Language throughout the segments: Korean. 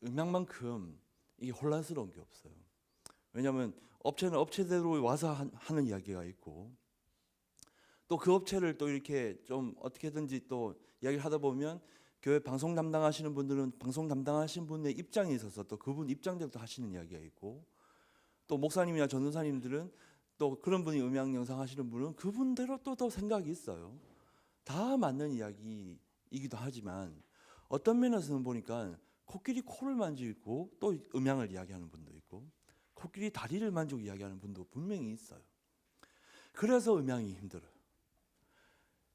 음향만큼 이게 혼란스러운 게 없어요. 왜냐하면 업체는 업체대로 와서 하는 이야기가 있고, 또 그 업체를 또 이렇게 좀 어떻게든지 또 이야기를 하다 보면 교회 방송 담당하시는 분들은 방송 담당하신 분의 입장에 있어서 또 그분 입장대로 또 하시는 이야기가 있고, 또 목사님이나 전도사님들은 또 그런 분이 음향 영상 하시는 분은 그분대로 또 생각이 있어요. 다 맞는 이야기이기도 하지만 어떤 면에서는 보니까 코끼리 코를 만지고 또 음향을 이야기하는 분도 있고, 코끼리 다리를 만지고 이야기하는 분도 분명히 있어요. 그래서 음향이 힘들어요.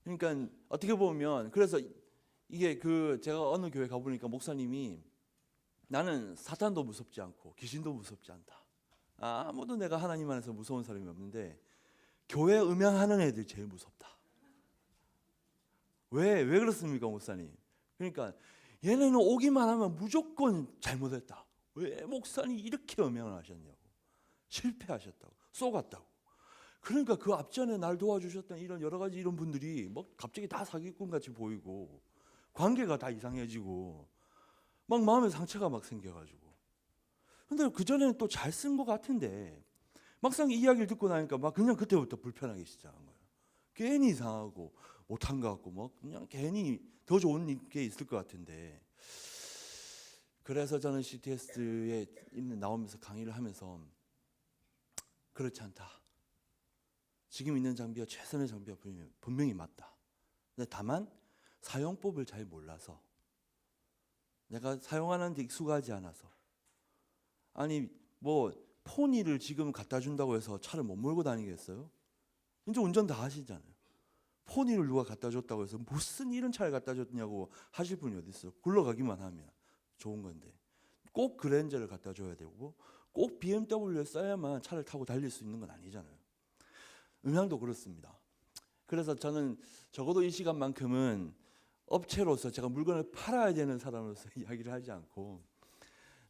그러니까 어떻게 보면 그래서 이게 제가 어느 교회 가보니까 목사님이 나는 사탄도 무섭지 않고 귀신도 무섭지 않다. 아무도 내가 하나님 안에서 무서운 사람이 없는데 교회 음향하는 애들이 제일 무섭다. 왜 그렇습니까, 목사님? 그러니까 얘네는 오기만 하면 무조건 잘못했다. 왜 목사님 이렇게 음향을 하셨냐고. 실패하셨다고. 쏘갔다고. 그러니까 그 앞전에 날 도와주셨던 이런 여러 가지 이런 분들이 뭐 갑자기 다 사기꾼 같이 보이고 관계가 다 이상해지고 막 마음에 상처가 막 생겨가지고. 근데 그전에는 또 잘 쓴 것 같은데 막상 이 이야기를 듣고 나니까 막 그냥 그때부터 불편하기 시작한 거예요. 괜히 이상하고 못한 것 같고 뭐 그냥 괜히 더 좋은 게 있을 것 같은데. 그래서 저는 CTS에 나오면서 강의를 하면서 그렇지 않다. 지금 있는 장비가 최선의 장비가 분명히 맞다. 근데 다만 사용법을 잘 몰라서, 내가 사용하는 데 익숙하지 않아서, 아니 뭐 포니를 지금 갖다 준다고 해서 차를 못 몰고 다니겠어요? 이제 운전 다 하시잖아요. 포니를 누가 갖다 줬다고 해서 무슨 이런 차를 갖다 줬냐고 하실 분이 어디 있어요? 굴러가기만 하면 좋은 건데 꼭 그랜저를 갖다 줘야 되고 꼭 BMW를 써야만 차를 타고 달릴 수 있는 건 아니잖아요. 음향도 그렇습니다. 그래서 저는 적어도 이 시간만큼은 업체로서 제가 물건을 팔아야 되는 사람으로서 이야기를 하지 않고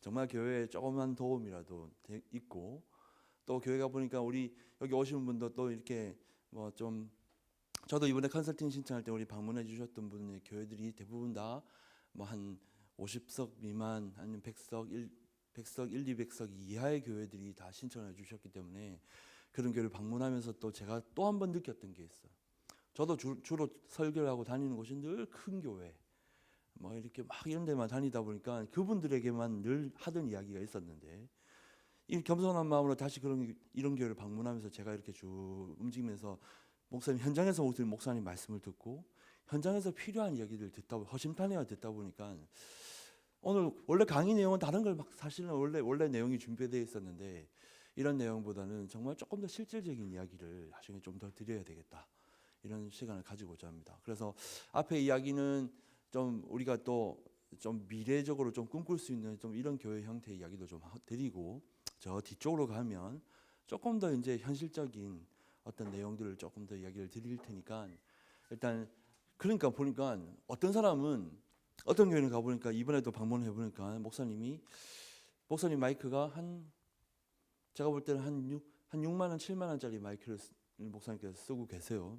정말 교회에 조그만 도움이라도 있고, 또 교회가 보니까 우리 여기 오시는 분도 또 이렇게 뭐 좀, 저도 이번에 컨설팅 신청할 때 우리 방문해 주셨던 분의 교회들이 대부분 다 뭐 한 50석 미만 아니면 100석 100석 200석 이하의 교회들이 다 신청해 주셨기 때문에 그런 교회를 방문하면서 또 제가 또 한 번 느꼈던 게 있어요. 저도 주로 설교를 하고 다니는 곳이 늘 큰 교회, 뭐 이렇게 막 이런 데만 다니다 보니까 그분들에게만 늘 하던 이야기가 있었는데, 이 겸손한 마음으로 다시 이런 교회를 방문하면서 제가 이렇게 쭉 움직이면서 목사님 현장에서 목사님 말씀을 듣고 현장에서 필요한 이야기를 허심탄회가 듣다 보니까 오늘 원래 강의 내용은 다른 걸 막 사실은 원래 내용이 준비되어 있었는데 이런 내용보다는 정말 조금 더 실질적인 이야기를 나중에 좀 더 드려야 되겠다, 이런 시간을 가지고자 합니다. 그래서 앞에 이야기는 좀 우리가 또 좀 미래적으로 좀 꿈꿀 수 있는 좀 이런 교회 형태의 이야기도 좀 드리고, 저 뒤쪽으로 가면 조금 더 이제 현실적인 어떤 내용들을 조금 더 이야기를 드릴 테니까, 일단 그러니까 보니까 어떤 사람은 어떤 교회를 가보니까 이번에도 방문해 보니까 목사님 마이크가 제가 볼 때는 한 6만 원, 7만 원짜리 마이크를 목사님께서 쓰고 계세요.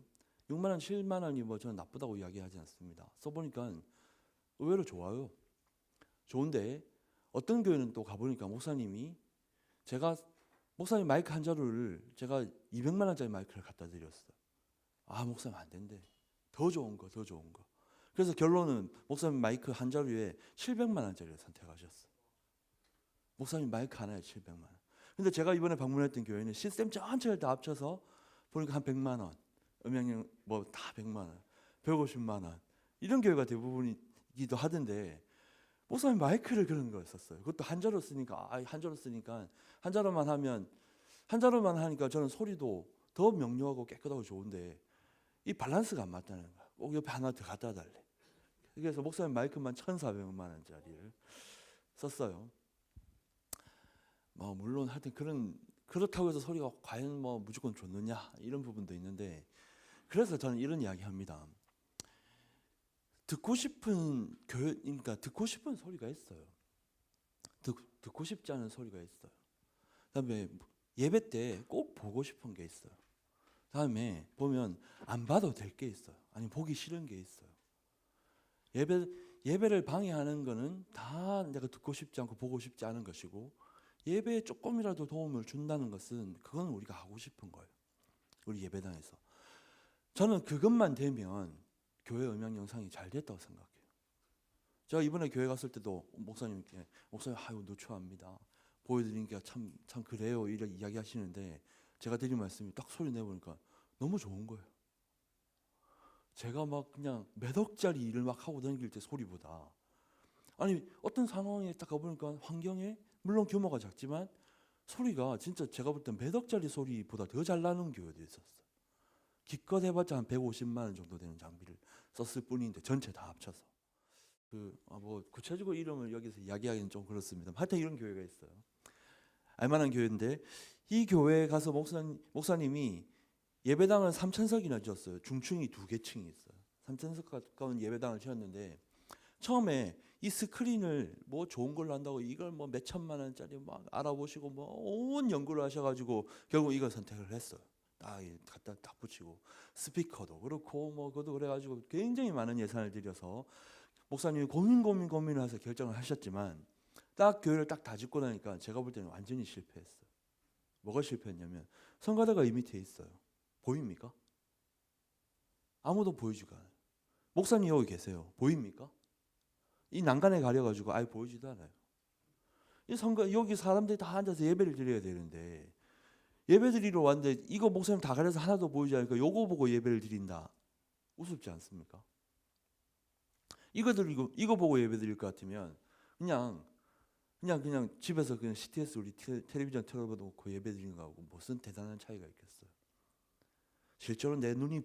6만 원, 7만 원이 뭐 저는 나쁘다고 이야기하지 않습니다. 써보니까 의외로 좋아요. 좋은데 어떤 교회는 또 가보니까 목사님 마이크 한 자루를 제가 200만 원짜리 마이크를 갖다 드렸어요. 목사님 안 된대. 더 좋은 거. 그래서 결론은 목사님 마이크 한 자루에 700만 원짜리를 선택하셨어요. 목사님 마이크 하나에 700만 원. 근데 제가 이번에 방문했던 교회는 시스템 전체를 다 합쳐서 보니까 한 100만 원, 음향 뭐 다 100만 원, 150만 원, 이런 교회가 대부분이기도 하던데 목사님 마이크를 그런 걸 썼어요. 그것도 한 자루 쓰니까 한 자루만 하니까 저는 소리도 더 명료하고 깨끗하고 좋은데 이 밸런스가 안 맞다는 거야. 꼭 옆에 하나 더 갖다 달래. 그래서 목사님 마이크만 1,400만 원짜리를 썼어요. 뭐 물론 하여튼 그렇다고 해서 소리가 과연 뭐 무조건 좋느냐 이런 부분도 있는데, 그래서 저는 이런 이야기합니다. 듣고 싶은 그러니까 듣고 싶은 소리가 있어요. 듣고 싶지 않은 소리가 있어요. 그다음에 예배 때 꼭 보고 싶은 게 있어요. 다음에 보면 안 봐도 될 게 있어요. 아니 보기 싫은 게 있어요. 예배를 방해하는 거는 다 내가 듣고 싶지 않고 보고 싶지 않은 것이고, 예배에 조금이라도 도움을 준다는 것은 그건 우리가 하고 싶은 거예요. 우리 예배당에서. 저는 그것만 되면 교회 음향 영상이 잘 됐다고 생각해요. 제가 이번에 교회 갔을 때도 목사님께, 목사님 아유 누추합니다, 보여드리니까 참 그래요 이렇게 이야기하시는데, 제가 드린 말씀이 딱 소리 내보니까 너무 좋은 거예요. 제가 막 그냥 몇 억짜리 일을 막 하고 다닐 때 소리보다, 아니 어떤 상황에 딱 가보니까 환경에 물론 규모가 작지만 소리가 진짜 제가 볼 때 몇 억짜리 소리보다 더 잘 나는 교회도 있었어요. 기껏 해봤자 한 150만 원 정도 되는 장비를 썼을 뿐인데 전체 다 합쳐서. 뭐 구체적으로 이름을 여기서 이야기하기는 좀 그렇습니다. 하여튼 이런 교회가 있어요. 알만한 교회인데, 이 교회에 가서 목사님이 예배당을 3,000석이나 지었어요. 중층이 2개층이 있어요. 3,000석 가까운 예배당을 지었는데, 처음에 이 스크린을 뭐 좋은 걸로 한다고 이걸 뭐 몇 천만 원짜리 막 알아보시고 뭐 온 연구를 하셔가지고 결국 이걸 선택을 했어요. 딱 갖다 딱 붙이고 스피커도 그렇고 뭐 그것도 그래가지고 굉장히 많은 예산을 들여서 목사님이 고민을 해서 결정을 하셨지만, 딱 교회를 딱 다 짓고 나니까 제가 볼 때는 완전히 실패했어요. 뭐가 실패했냐면, 성가대가 이 밑에 있어요. 보입니까? 아무도 보이지가 않아요. 목사님 여기 계세요. 보입니까? 이 난간에 가려가지고 아예 보이지도 않아요. 이 여기 사람들이 다 앉아서 예배를 드려야 되는데, 예배 드리러 왔는데 이거 목사님 다 가려서 하나도 보이지 않으니까 요거 보고 예배를 드린다. 우습지 않습니까? 이거 보고 예배 드릴 것 같으면 그냥 집에서 그냥 CTS 우리 텔레비전 틀어놓고 예배 드리는 거하고 무슨 대단한 차이가 있겠어요. 실제로 내 눈이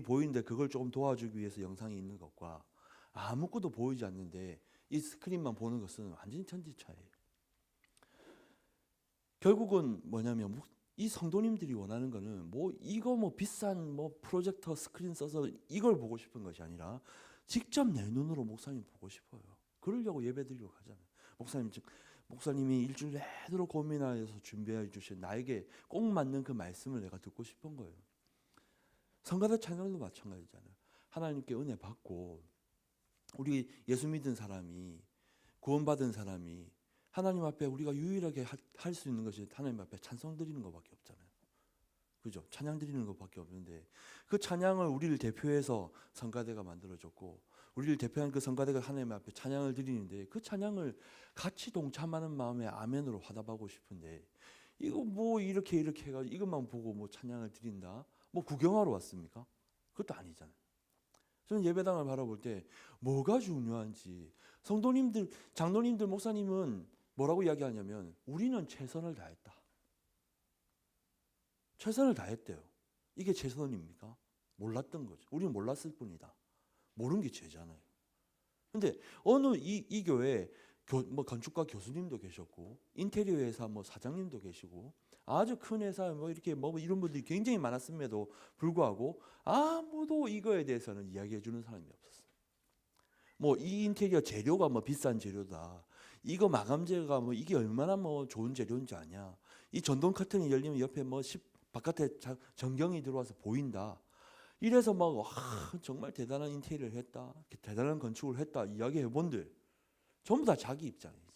보이는데 그걸 조금 도와주기 위해서 영상이 있는 것과 아무것도 보이지 않는데 이 스크린만 보는 것은 완전히 천지 차이예요. 결국은 뭐냐면 이 성도님들이 원하는 거는 이거 비싼 프로젝터 스크린 써서 이걸 보고 싶은 것이 아니라 직접 내 눈으로 목사님 보고 싶어요. 그러려고 예배드리러 가잖아요. 목사님이 일주일 내도록 고민하여서 준비해 주신 나에게 꼭 맞는 그 말씀을 내가 듣고 싶은 거예요. 성가대 찬양도 마찬가지잖아요. 하나님께 은혜 받고 우리 예수 믿은 사람이, 구원받은 사람이 하나님 앞에 우리가 유일하게 할 수 있는 것이 하나님 앞에 찬송 드리는 것밖에 없잖아요. 그죠? 찬양 드리는 것밖에 없는데, 그 찬양을 우리를 대표해서 성가대가 만들어졌고, 우리를 대표한 그 성가대가 하나님 앞에 찬양을 드리는데, 그 찬양을 같이 동참하는 마음에 아멘으로 화답하고 싶은데, 이거 이렇게 해가지고 이것만 보고 찬양을 드린다? 구경하러 왔습니까? 그것도 아니잖아요. 저는 예배당을 바라볼 때 뭐가 중요한지, 성도님들, 장로님들, 목사님은 뭐라고 이야기하냐면 우리는 최선을 다했다. 최선을 다했대요. 이게 최선입니까? 몰랐던 거죠. 우리는 몰랐을 뿐이다. 모르는 게 죄잖아요. 근데 어느 이 교회에 건축가 교수님도 계셨고, 인테리어 회사 사장님도 계시고, 아주 큰 회사 이렇게 이런 분들이 굉장히 많았음에도 불구하고 아무도 이거에 대해서는 이야기해 주는 사람이 없었어요. 이 인테리어 재료가 비싼 재료다. 이거 마감재가 이게 얼마나 좋은 재료인지 아냐. 이 전동 커튼이 열리면 옆에 바깥에 전경이 들어와서 보인다. 이래서 정말 대단한 인테리어를 했다, 대단한 건축을 했다 이야기해 본들 전부 다 자기 입장이지.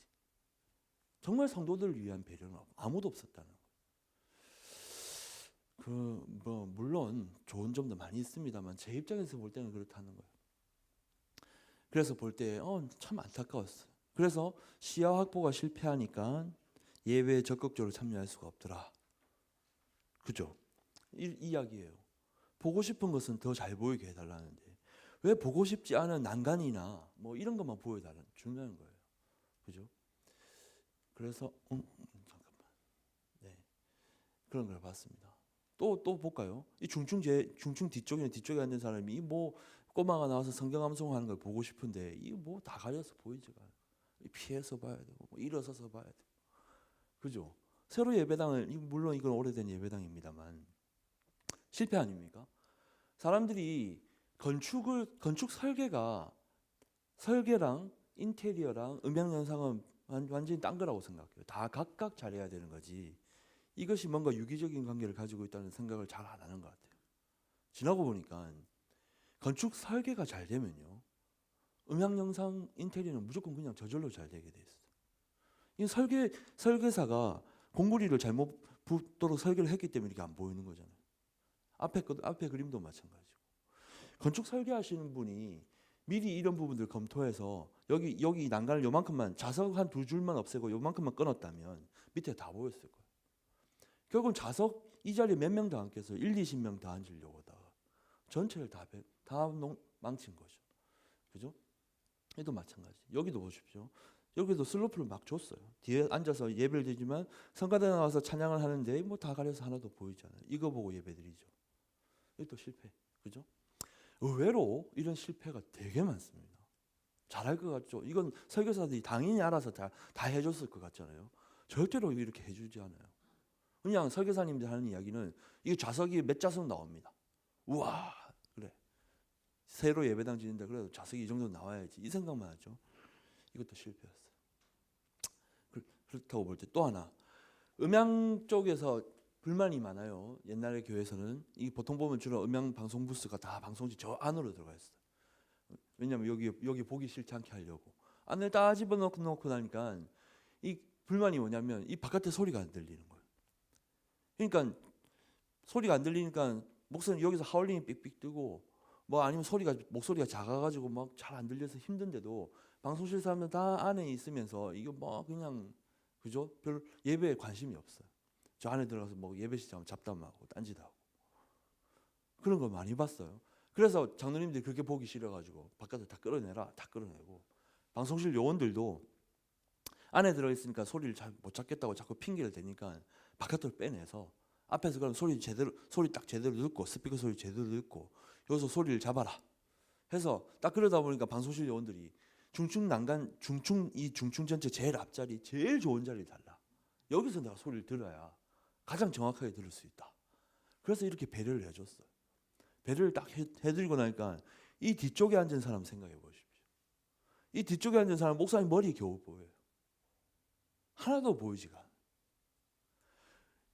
정말 성도들을 위한 배려는 아무도 없었다는 거예요. 물론 좋은 점도 많이 있습니다만 제 입장에서 볼 때는 그렇다는 거예요. 그래서 볼 때 참 안타까웠어요. 그래서 시야 확보가 실패하니까 예배에 적극적으로 참여할 수가 없더라. 그죠? 이 이야기예요. 보고 싶은 것은 더 잘 보이게 해달라는데 왜 보고 싶지 않은 난간이나 이런 것만 보여준다는 거예요. 그죠? 그래서 잠깐만. 네, 그런 걸 봤습니다. 또 볼까요? 이 중층 뒤쪽에 앉은 사람이 꼬마가 나와서 성경 암송하는 걸 보고 싶은데 다 가려서 보이지가 않아요. 피해서 봐야 되고 일어서서 봐야 되고. 그죠? 새로 예배당을, 물론 이건 오래된 예배당입니다만 실패 아닙니까? 사람들이 건축 설계랑 인테리어랑 음향 영상은 완전히 딴 거라고 생각해요. 다 각각 잘해야 되는 거지. 이것이 뭔가 유기적인 관계를 가지고 있다는 생각을 잘 안 하는 것 같아요. 지나고 보니까 건축 설계가 잘 되면요, 음향 영상 인테리어는 무조건 그냥 저절로 잘 되게 돼 있어요. 이 설계사가 공구리를 잘못 붙도록 설계를 했기 때문에 이게 안 보이는 거잖아요. 앞에 그림도 마찬가지고. 건축 설계하시는 분이 미리 이런 부분들 검토해서 여기 난간을 요만큼만 좌석 한 두 줄만 없애고 요만큼만 끊었다면 밑에 다 보였을 거예요. 결국은 좌석 이 자리에 몇 명 더 앉겠어요? 20명 더 앉으려고 하다가 전체를 다 망친 거죠. 그죠? 얘도 마찬가지. 여기도 보십시오. 여기도 슬로프를 막 줬어요. 뒤에 앉아서 예배를 드리지만 성가대 나와서 찬양을 하는데 뭐 다 가려서 하나도 보이지 않아요. 이거 보고 예배 드리죠. 이것도 실패. 그죠? 의외로 이런 실패가 되게 많습니다. 잘할 것 같죠? 이건 설교사들이 당연히 알아서 다 해줬을 것 같잖아요. 절대로 이렇게 해주지 않아요. 그냥 설교사님들 하는 이야기는 이 좌석이 몇 좌석 나옵니다. 우와 그래 새로 예배당 지는데 그래도 좌석이 이 정도 나와야지 이 생각만 하죠. 이것도 실패였어요. 그렇다고 볼 때 또 하나 음향 쪽에서 불만이 많아요. 옛날에 교회에서는 이 보통 보면 주로 음향 방송 부스가 다 방송지 저 안으로 들어가 있어요. 왜냐하면 여기 보기 싫지 않게 하려고 안을 다 집어넣고 나니까 이 불만이 뭐냐면 이 바깥에 소리가 안 들리는 거예요. 그러니까 소리가 안 들리니까 목사님 여기서 하울링이 삑삑 뜨고 뭐 아니면 목소리가 작아가지고 막 잘 안 들려서 힘든데도 방송실 사람들 다 안에 있으면서 이거 뭐 그냥 그죠? 별 예배에 관심이 없어요. 저 안에 들어가서 뭐 예배 시작하면 잡담하고 딴짓하고 그런 거 많이 봤어요. 그래서 장로님들이 그렇게 보기 싫어가지고 바깥에 다 끌어내라 다 끌어내고 방송실 요원들도 안에 들어있으니까 소리를 잘 못 찾겠다고 자꾸 핑계를 대니까 바깥으로 빼내서 앞에서 그럼 소리 딱 제대로 듣고 스피커 소리 제대로 듣고 여기서 소리를 잡아라 해서 딱 그러다 보니까 방송실 요원들이 중층 전체 제일 앞자리 제일 좋은 자리를 달라. 여기서 내가 소리를 들어야 가장 정확하게 들을 수 있다. 그래서 이렇게 배려를 해줬어요. 배려를 딱 해드리고 나니까 이 뒤쪽에 앉은 사람 생각해 보십시오. 이 뒤쪽에 앉은 사람 목사님 머리 겨우 보여요. 하나도 보이지가 않아요.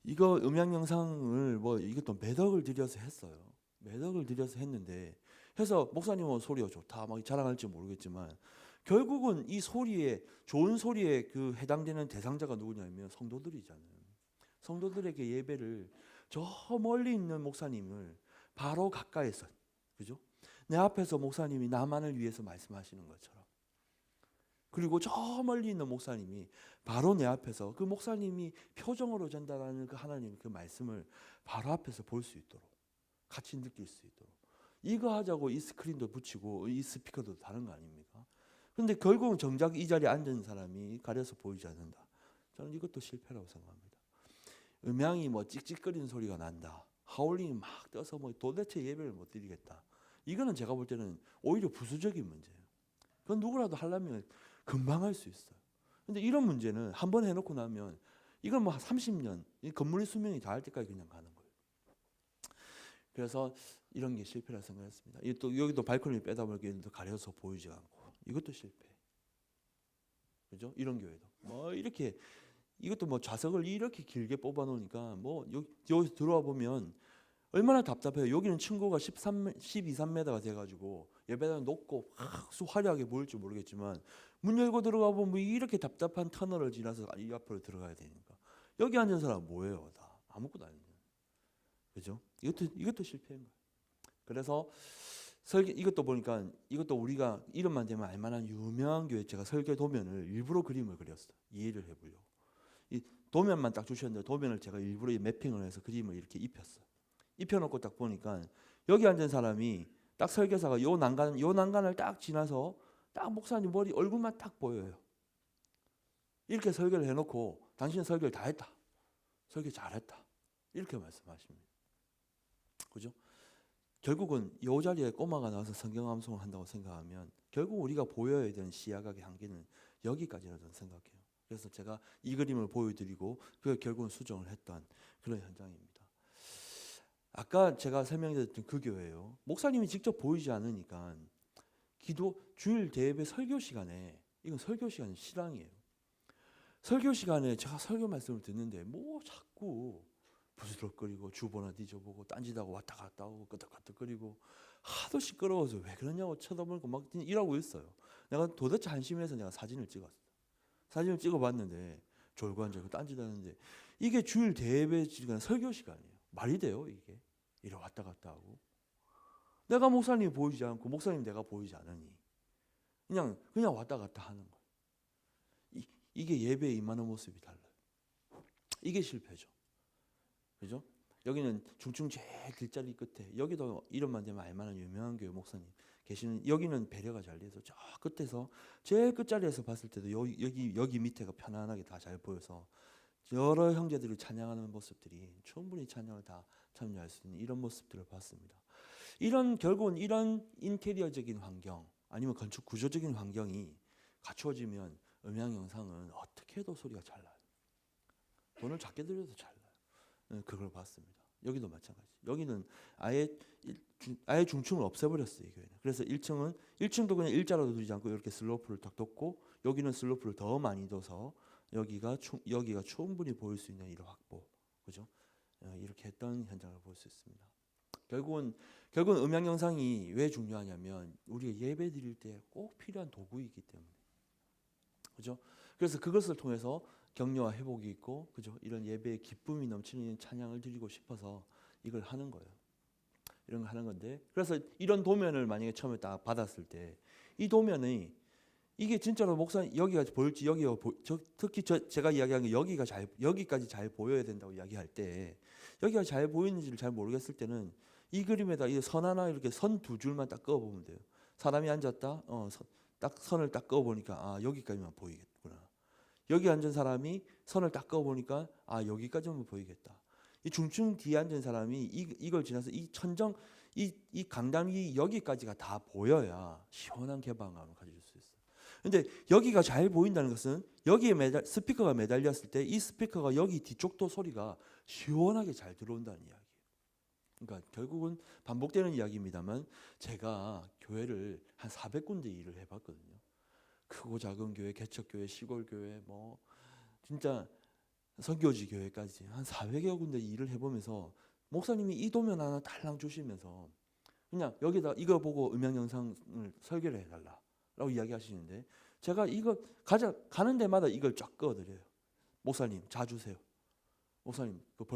이거 음향 영상을 뭐 이것도 몇 억을 들여서 했어요. 몇 억을 들여서 했는데 해서 목사님은 소리가 좋다 막 자랑할지 모르겠지만 결국은 이 소리에 좋은 소리에 그 해당되는 대상자가 누구냐면 성도들이잖아요. 성도들에게 예배를 저 멀리 있는 목사님을 바로 가까이서 그죠? 내 앞에서 목사님이 나만을 위해서 말씀하시는 것처럼 그리고 저 멀리 있는 목사님이 바로 내 앞에서 그 목사님이 표정으로 전달하는 그 하나님의 그 말씀을 바로 앞에서 볼 수 있도록 같이 느낄 수 있도록 이거 하자고 이 스크린도 붙이고 이 스피커도 다른 거 아닙니까? 근데 결국은 정작 이 자리에 앉은 사람이 가려서 보이지 않는다. 저는 이것도 실패라고 생각합니다. 음향이 뭐 찍찍거리는 소리가 난다. 하울링이 막 떠서 뭐 도대체 예배를 못 드리겠다. 이거는 제가 볼 때는 오히려 부수적인 문제예요. 그건 누구라도 하려면 금방 할 수 있어요. 근데 이런 문제는 한 번 해놓고 나면 이건 뭐 30년 이 건물의 수명이 닿을 때까지 그냥 가는 거예요. 그래서 이런 게 실패라 생각했습니다. 또 여기도 발코니 빼다 보니까 가려서 보이지 않고 이것도 실패. 그죠? 이런 교회도 뭐 이렇게 이것도 뭐 좌석을 이렇게 길게 뽑아 놓으니까 뭐 여기 들어와 보면 얼마나 답답해요. 여기는 층고가 12~13m가 돼가지고 예배당이 높고 아주 화려하게 보일지 모르겠지만 문 열고 들어가 보면 뭐 이렇게 답답한 터널을 지나서 이 앞으로 들어가야 되니까 여기 앉은 사람 뭐예요? 다 아무것도 아니에요. 그죠? 이것도 실패인 거예요. 그래서 이것도 보니까 이것도 우리가 이름만 대면 알만한 유명한 교회 제가 설계 도면을 일부러 그림을 그렸어요. 이해를 해보려고. 이 도면만 딱 주셨는데 도면을 제가 일부러 매핑을 해서 그림을 이렇게 입혔어요. 입혀놓고 딱 보니까 여기 앉은 사람이 딱 설계사가 요 난간을 딱 지나서 딱 목사님 머리 얼굴만 딱 보여요. 이렇게 설계를 해놓고 당신은 설계를 다 했다. 설계 잘했다. 이렇게 말씀하십니다. 그죠? 결국은 이 자리에 꼬마가 나와서 성경 암송을 한다고 생각하면 결국 우리가 보여야 되는 시야각의 한계는 여기까지라고 저는 생각해요. 그래서 제가 이 그림을 보여드리고 그 결국은 수정을 했던 그런 현장입니다. 아까 제가 설명드렸던 그 교회예요. 목사님이 직접 보이지 않으니까 주일 대예배 설교 시간에 이건 설교 시간이 실황이에요. 설교 시간에 제가 설교 말씀을 듣는데 뭐 자꾸 부스럭거리고 주보나 뒤져보고 딴짓하고 왔다 갔다 하고 끄덕끄덕거리고 하도 시끄러워서 왜 그러냐고 쳐다보니까 막 일하고 있어요. 내가 도대체 한심해서 내가 사진을 찍었어. 사진을 찍어봤는데 졸고 앉아서 딴짓하는데 이게 주일 대예배 시간 설교 시간이에요. 말이 돼요 이게? 이래 왔다 갔다 하고 내가 목사님이 보이지 않고 목사님 내가 보이지 않으니 그냥 왔다 갔다 하는 거예요. 이게 예배에 임하는 모습이 달라요. 이게 실패죠. 그죠? 여기는 중층 제일 길자리 끝에 여기도 이름만 되면 알만한 유명한 교회 목사님 계시는 여기는 배려가 잘 돼서 저 끝에서 제일 끝자리에서 봤을 때도 여기 밑에가 편안하게 다 잘 보여서 여러 형제들이 찬양하는 모습들이 충분히 찬양을 다 참여할 수 있는 이런 모습들을 봤습니다. 결국은 이런 인테리어적인 환경 아니면 건축 구조적인 환경이 갖추어지면 음향 영상은 어떻게 해도 소리가 잘 나요. 돈을 작게 들여도 잘 나요. 그걸 봤습니다. 여기도 마찬가지. 여기는 아예 중층을 없애버렸어요. 이 교회는. 그래서 1층도 그냥 일자로 두지 않고 이렇게 슬로프를 딱 뒀고 여기는 슬로프를 더 많이 둬서 여기가 충분히 보일 수 있는 이런 확보, 그죠? 이렇게 했던 현장을 볼 수 있습니다. 결국은 음향 영상이 왜 중요하냐면 우리가 예배 드릴 때 꼭 필요한 도구이기 때문에, 그죠? 그래서 그것을 통해서 격려와 회복이 있고, 그죠? 이런 예배의 기쁨이 넘치는 찬양을 드리고 싶어서 이걸 하는 거예요. 이런 걸 하는 건데, 그래서 이런 도면을 만약에 처음에 딱 받았을 때, 이 도면이 이게 진짜로 목사님 여기가 보일지 특히 제가 이야기한 게 여기까지 잘 보여야 된다고 이야기할 때 여기가 잘 보이는지를 잘 모르겠을 때는 이 그림에다 이 선 하나 이렇게 선 두 줄만 딱 그어 보면 돼요. 사람이 앉았다, 딱 선을 딱 그어 보니까 여기까지만 보이겠구나. 여기 앉은 사람이 선을 딱 그어 보니까 여기까지만 보이겠다. 이 중층 뒤에 앉은 사람이 이걸 지나서 이 천정 이 강당이 여기까지가 다 보여야 시원한 개방감을 가질 수 있어요. 근데 여기가 잘 보인다는 것은 여기에 스피커가 매달렸을 때 이 스피커가 여기 뒤쪽도 소리가 시원하게 잘 들어온다는 이야기예요. 그러니까 결국은 반복되는 이야기입니다만 제가 교회를 한 400군데 일을 해봤거든요. 크고 작은 교회, 개척교회, 시골교회, 뭐 진짜 선교지 교회까지 한 400여 군데 일을 해보면서 목사님이 이 도면 하나 달랑 주시면서 그냥 여기다 이거 보고 음향 영상을 설계를 해달라 라고 이야기하시는데 제가 이거 가는 데마다 이걸 쫙 꺼드려요. 목사님 자주세요. 목사님 그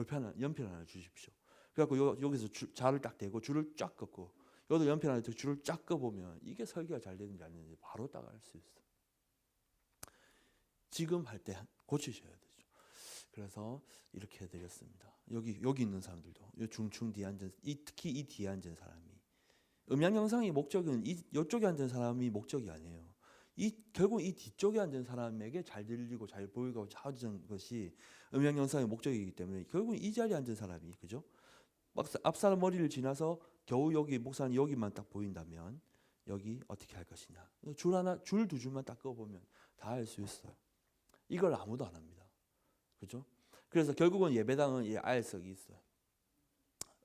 연필 하나 주십시오. 그래갖고 여기서 자를 딱 대고 줄을 쫙 긋고 여기도 연필 하나 줄을 쫙 꺼보면 이게 설계가 잘 되는지 안 되는지 바로 딱 알 수 있어요. 지금 할 때 고치셔야 되죠. 그래서 이렇게 해드렸습니다. 여기 있는 사람들도 중층 뒤에 앉은 특히 이 뒤에 앉은 사람이 음향 영상의 목적은 이쪽에 앉은 사람이 목적이 아니에요. 결국 이 뒤쪽에 앉은 사람에게 잘 들리고 잘 보이고 찾은 것이 음향 영상의 목적이기 때문에 결국 이 자리에 앉은 사람이 그죠? 앞사람 머리를 지나서 겨우 여기 목사님 여기만 딱 보인다면 여기 어떻게 할 것이냐? 줄 두 줄만 딱 꺼보면 다 알 수 있어요. 이걸 아무도 안 합니다. 그죠? 그래서 결국은 예배당은 R석이 있어요.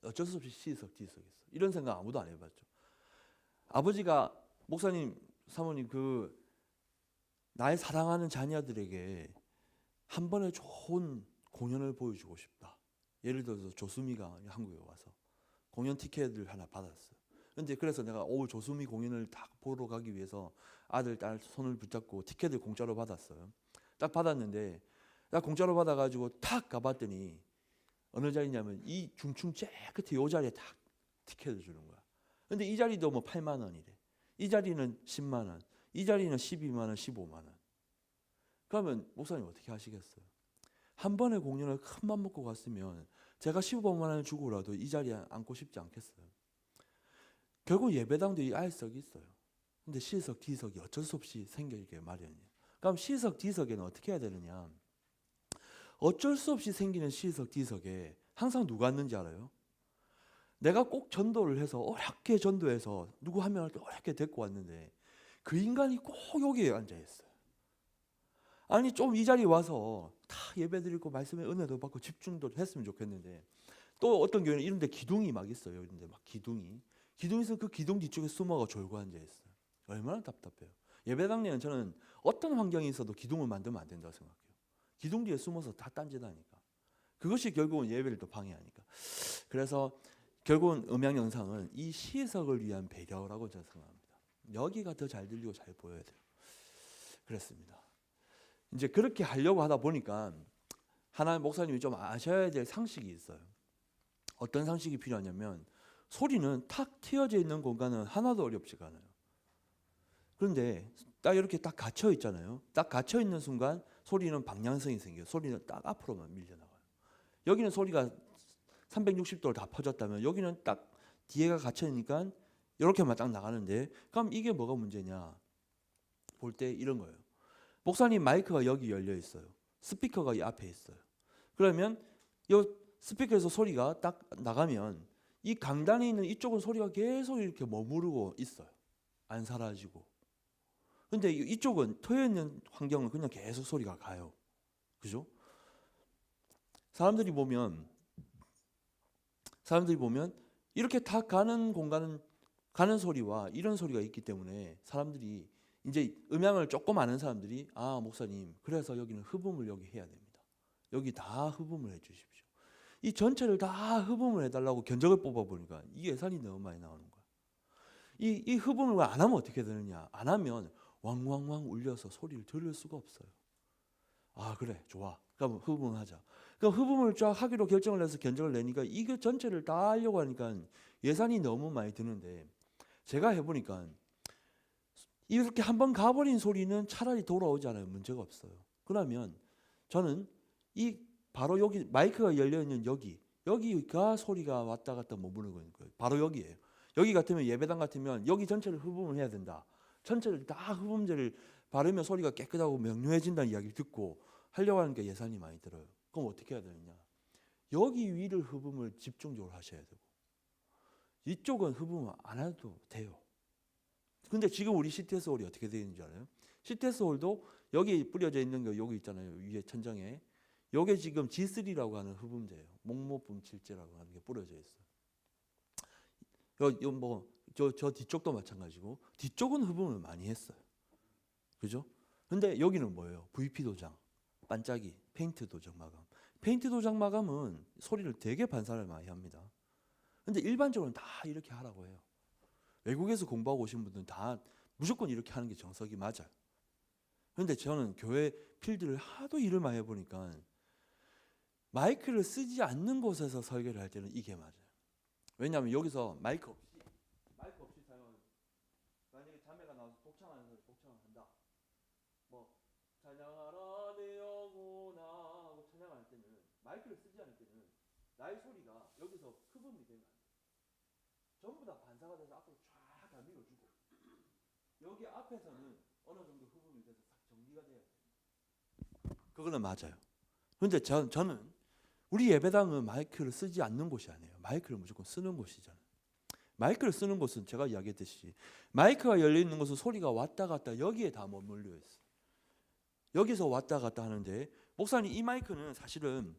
어쩔 수 없이 C석, D석이 있어요. 이런 생각 아무도 안 해봤죠. 아버지가 목사님, 사모님 나의 사랑하는 자녀들에게 한 번에 좋은 공연을 보여주고 싶다. 예를 들어서 조수미가 한국에 와서 공연 티켓을 하나 받았어요. 근데 그래서 내가 조수미 공연을 딱 보러 가기 위해서 아들, 딸 손을 붙잡고 티켓을 공짜로 받았어요. 딱 받았는데 딱 공짜로 받아가지고 탁 가봤더니 어느 자리냐면 이 중층 제일 끝에 이 자리에 딱 티켓을 주는 거야. 근데 이 자리도 뭐 8만 원이래. 이 자리는 10만 원. 이 자리는 12만 원, 15만 원. 그러면 목사님 어떻게 하시겠어요? 한 번에 공연을 큰 맘 먹고 갔으면 제가 15만 원을 주고라도 이 자리에 앉고 싶지 않겠어요. 결국 예배당도 이 R석이 있어요. 근데 C석, D석이 어쩔 수 없이 생기게 마련이에요. 그럼 C석, D석에는 어떻게 해야 되느냐? 어쩔 수 없이 생기는 C석, D석에 항상 누가 앉는지 알아요? 내가 꼭 전도를 해서 어렵게 전도해서 누구 한 명을 어렵게 데리고 왔는데 그 인간이 꼭 여기에 앉아 있어요. 아니 좀 이 자리에 와서 다 예배드리고 말씀에 은혜도 받고 집중도 했으면 좋겠는데 또 어떤 교회는 이런 데 기둥이 막 있어요. 이런 데 막 기둥이 있으면 그 기둥 뒤쪽에 숨어가 졸고 앉아 있어요. 얼마나 답답해요. 예배당 내는 저는 어떤 환경이 있어도 기둥을 만들면 안 된다고 생각해요. 기둥 뒤에 숨어서 다 딴짓하니까 그것이 결국은 예배를 또 방해하니까. 그래서 결국은 음향 영상은 이 시석을 위한 배려라고 저는 생각합니다. 여기가 더 잘 들리고 잘 보여야 돼요. 그랬습니다. 이제 그렇게 하려고 하다 보니까 하나 목사님이 좀 아셔야 될 상식이 있어요. 어떤 상식이 필요하냐면 소리는 탁 트여져 있는 공간은 하나도 어렵지가 않아요. 그런데 딱 이렇게 딱 갇혀 있잖아요. 딱 갇혀 있는 순간 소리는 방향성이 생겨요. 소리는 딱 앞으로만 밀려나가요. 여기는 소리가 360도를 다 퍼졌다면 여기는 딱 뒤에가 갇혀 있으니까 이렇게만 딱 나가는데, 그럼 이게 뭐가 문제냐 볼 때 이런 거예요. 목사님 마이크가 여기 열려 있어요. 스피커가 이 앞에 있어요. 그러면 이 스피커에서 소리가 딱 나가면 이 강단에 있는 이쪽은 소리가 계속 이렇게 머무르고 있어요. 안 사라지고. 근데 이쪽은 트여 있는 환경은 그냥 계속 소리가 가요. 그죠? 사람들이 보면 이렇게 다 가는 공간은 가는 소리와 이런 소리가 있기 때문에 사람들이 이제 음향을 조금 아는 사람들이 아 목사님 그래서 여기는 흡음을 여기 해야 됩니다. 여기 다 흡음을 해주십시오. 이 전체를 다 흡음을 해달라고 견적을 뽑아보니까 이 예산이 너무 많이 나오는 거야. 이 흡음을 안 하면 어떻게 되느냐. 안 하면 왕왕왕 울려서 소리를 들을 수가 없어요. 아 그래 좋아. 그럼 흡음하자. 그럼 흡음을 쫙 하기로 결정을 해서 견적을 내니까 이거 전체를 다 하려고 하니까 예산이 너무 많이 드는데 제가 해보니까 이렇게 한번 가버린 소리는 차라리 돌아오지 않아요. 문제가 없어요. 그러면 저는 이 바로 여기 마이크가 열려있는 여기가 소리가 왔다 갔다 머무르는 거예요. 바로 여기예요. 여기 같으면 예배당 같으면 여기 전체를 흡음을 해야 된다. 전체를 다 흡음제를 바르면 소리가 깨끗하고 명료해진다는 이야기를 듣고 하려고 하는 게 예산이 많이 들어요. 그럼 어떻게 해야 되느냐. 여기 위를 흡음을 집중적으로 하셔야 되고 이쪽은 흡음 안 해도 돼요. 근데 지금 우리 CTS 홀이 어떻게 되어 있는지 알아요? CTS 홀도 여기 뿌려져 있는 거 여기 있잖아요. 위에 천장에. 요게 지금 G3라고 하는 흡음제예요. 목모품 칠제라고 하는 게 뿌려져 있어요. 저 뒤쪽도 마찬가지고 뒤쪽은 흡음을 많이 했어요. 그죠? 근데 여기는 뭐예요? VP 도장, 반짝이, 페인트 도장 마감. 페인트 도장 마감은 소리를 되게 반사를 많이 합니다. 근데 일반적으로는 다 이렇게 하라고 해요. 외국에서 공부하고 오신 분들은 다 무조건 이렇게 하는 게 정석이 맞아요. 그런데 저는 교회 필드를 하도 일을 많이 해보니까 마이크를 쓰지 않는 곳에서 설교를 할 때는 이게 맞아요. 왜냐하면 여기서 마이크 없이 사용하는, 만약에 자매가 나와서 독창하는 독창을 한다. 뭐 찬양하라 내 영혼아 하고 찬양할 때는 마이크를 쓰지 않을 때는 나의 소리가 여기서 흡음이 되면 안 돼요. 전부 다 반사가 돼서 앞으로 쫙 다 밀어주고 여기 앞에서는 어느 정도 흡음이 돼서 싹 정리가 돼야 돼요. 그거는 맞아요. 그런데 저는 우리 예배당은 마이크를 쓰지 않는 곳이 아니에요. 마이크를 무조건 쓰는 곳이잖아요. 마이크를 쓰는 곳은 제가 이야기했듯이 마이크가 열려 있는 곳은 소리가 왔다 갔다 여기에 다 머물러 있어요. 여기서 왔다 갔다 하는데 목사님 이 마이크는 사실은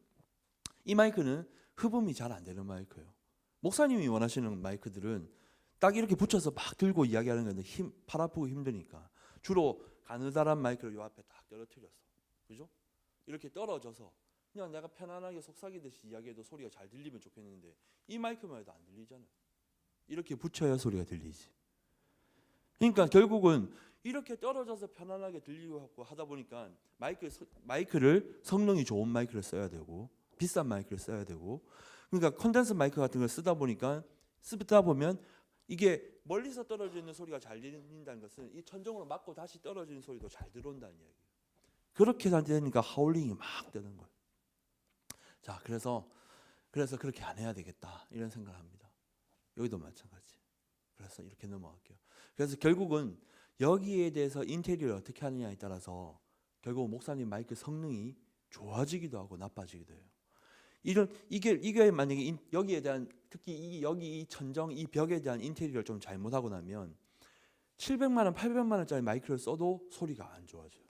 이 마이크는 흡음이 잘 안 되는 마이크예요. 목사님이 원하시는 마이크들은 딱 이렇게 붙여서 막 들고 이야기하는 건데 팔 아프고 힘드니까 주로 가느다란 마이크를 요 앞에 딱 떨어뜨려서 그죠? 이렇게 떨어져서 그냥 내가 편안하게 속삭이듯이 이야기해도 소리가 잘 들리면 좋겠는데 이 마이크만 해도 안 들리잖아요. 이렇게 붙여야 소리가 들리지. 그러니까 결국은 이렇게 떨어져서 편안하게 들리고 하다 보니까 마이크를 성능이 좋은 마이크를 써야 되고 비싼 마이크를 써야 되고 그러니까 콘덴서 마이크 같은 걸 쓰다 보면 이게 멀리서 떨어져 있는 소리가 잘 들린다는 것은 이 천정으로 맞고 다시 떨어지는 소리도 잘 들어온다는 이야기예요. 그렇게 되니까 하울링이 막 되는 거예요. 자, 그래서 그렇게 안 해야 되겠다 이런 생각을 합니다. 여기도 마찬가지. 그래서 이렇게 넘어갈게요. 그래서 결국은 여기에 대해서 인테리어를 어떻게 하느냐에 따라서 결국 목사님 마이크 성능이 좋아지기도 하고 나빠지기도 해요. 이게 만약에 여기에 대한 특히 여기 이 천정 이 벽에 대한 인테리어를 좀 잘못하고 나면 700만 원, 800만 원짜리 마이크를 써도 소리가 안 좋아져요.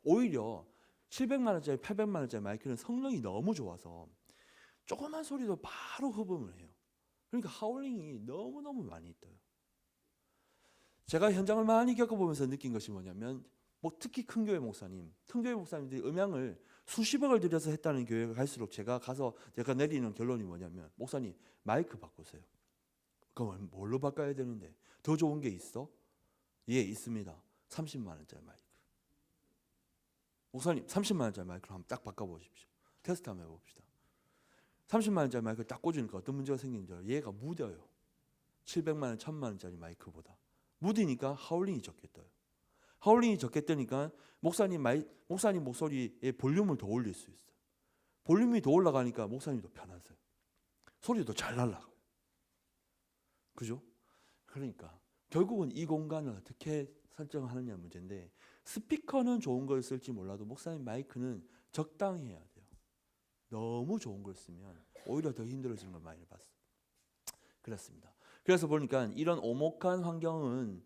오히려 700만 원짜리, 800만 원짜리 마이크는 성능이 너무 좋아서 조그만 소리도 바로 흡음을 해요. 그러니까 하울링이 너무너무 많이 떠요. 제가 현장을 많이 겪어보면서 느낀 것이 뭐냐면 특히 큰 교회 목사님들이 음향을 수십억을 들여서 했다는 교회가 갈수록 제가 내리는 결론이 뭐냐면 목사님 마이크 바꾸세요. 그럼 뭘로 바꿔야 되는데 더 좋은 게 있어? 예, 있습니다. 30만 원짜리 마이크. 목사님 30만 원짜리 마이크로 한번 딱 바꿔보십시오. 테스트 한번 해봅시다. 30만 원짜리 마이크를 딱 꽂으니까 어떤 문제가 생기는지 알아요? 얘가 무뎌요. 700만 원, 1000만 원짜리 마이크보다. 무디니까 하울링이 적게 떠요. 하울링이 적게 뜨니까 목사님 목소리의 볼륨을 더 올릴 수 있어요. 볼륨이 더 올라가니까 목사님도 편하세요. 소리도 잘 날라가요. 그죠? 그러니까 결국은 이 공간을 어떻게 설정하느냐 문제인데, 스피커는 좋은 걸 쓸지 몰라도 목사님 마이크는 적당히 해야 돼요. 너무 좋은 걸 쓰면 오히려 더 힘들어지는 걸 많이 봤어요. 그렇습니다. 그래서 보니까 이런 오목한 환경은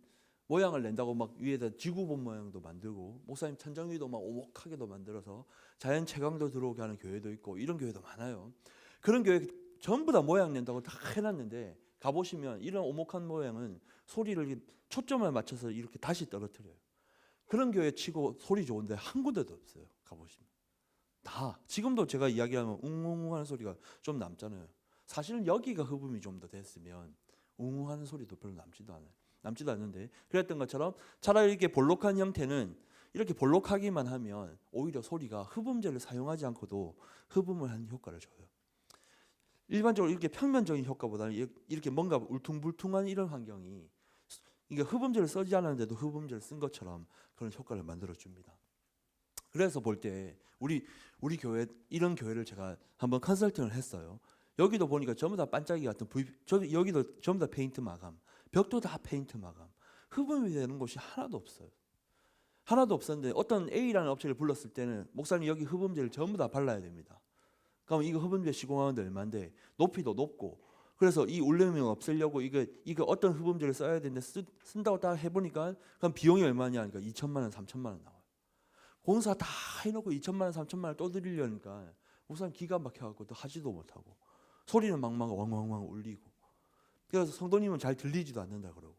모양을 낸다고 막 위에다 지구본 모양도 만들고, 목사님 천장 위도 막 오목하게도 만들어서 자연 채광도 들어오게 하는 교회도 있고, 이런 교회도 많아요. 그런 교회 전부 다 모양 낸다고 다 해놨는데 가보시면 이런 오목한 모양은 소리를 초점을 맞춰서 이렇게 다시 떨어뜨려요. 그런 교회 치고 소리 좋은데 한 군데도 없어요. 가보시면 다 지금도 제가 이야기하면 웅웅 하는 소리가 좀 남잖아요. 사실은 여기가 흡음이 좀 더 됐으면 웅웅 하는 소리도 별로 남지도 않는데, 그랬던 것처럼 차라리 이렇게 볼록한 형태는 이렇게 볼록하기만 하면 오히려 소리가 흡음재를 사용하지 않고도 흡음을 하는 효과를 줘요. 일반적으로 이렇게 평면적인 효과보다는 이렇게 뭔가 울퉁불퉁한 이런 환경이, 이게 흡음재를 쓰지 않았는데도 흡음재를 쓴 것처럼 그런 효과를 만들어 줍니다. 그래서 볼 때 우리 교회, 이런 교회를 제가 한번 컨설팅을 했어요. 여기도 보니까 전부 다 반짝이 같은 여기도 전부 다 페인트 마감, 벽도 다 페인트 마감, 흡음이 되는 곳이 하나도 없어요. 하나도 없었는데 어떤 A라는 업체를 불렀을 때는 목사님 여기 흡음재를 전부 다 발라야 됩니다. 그럼 이거 흡음재 시공하는데 얼마인데, 높이도 높고, 그래서 이 울림을 없애려고 이거 어떤 흡음재를 써야 되는데 쓴다고 딱 해보니까 그럼 비용이 얼마냐 하니까 2천만 원, 3천만 원 나와요. 공사 다 해놓고 2천만 원, 3천만 원 또 드리려니까 목사님 기가 막혀갖고 또 하지도 못하고, 소리는 막막 왕왕왕 울리고, 그래서 성도님은 잘 들리지도 않는다 그러고,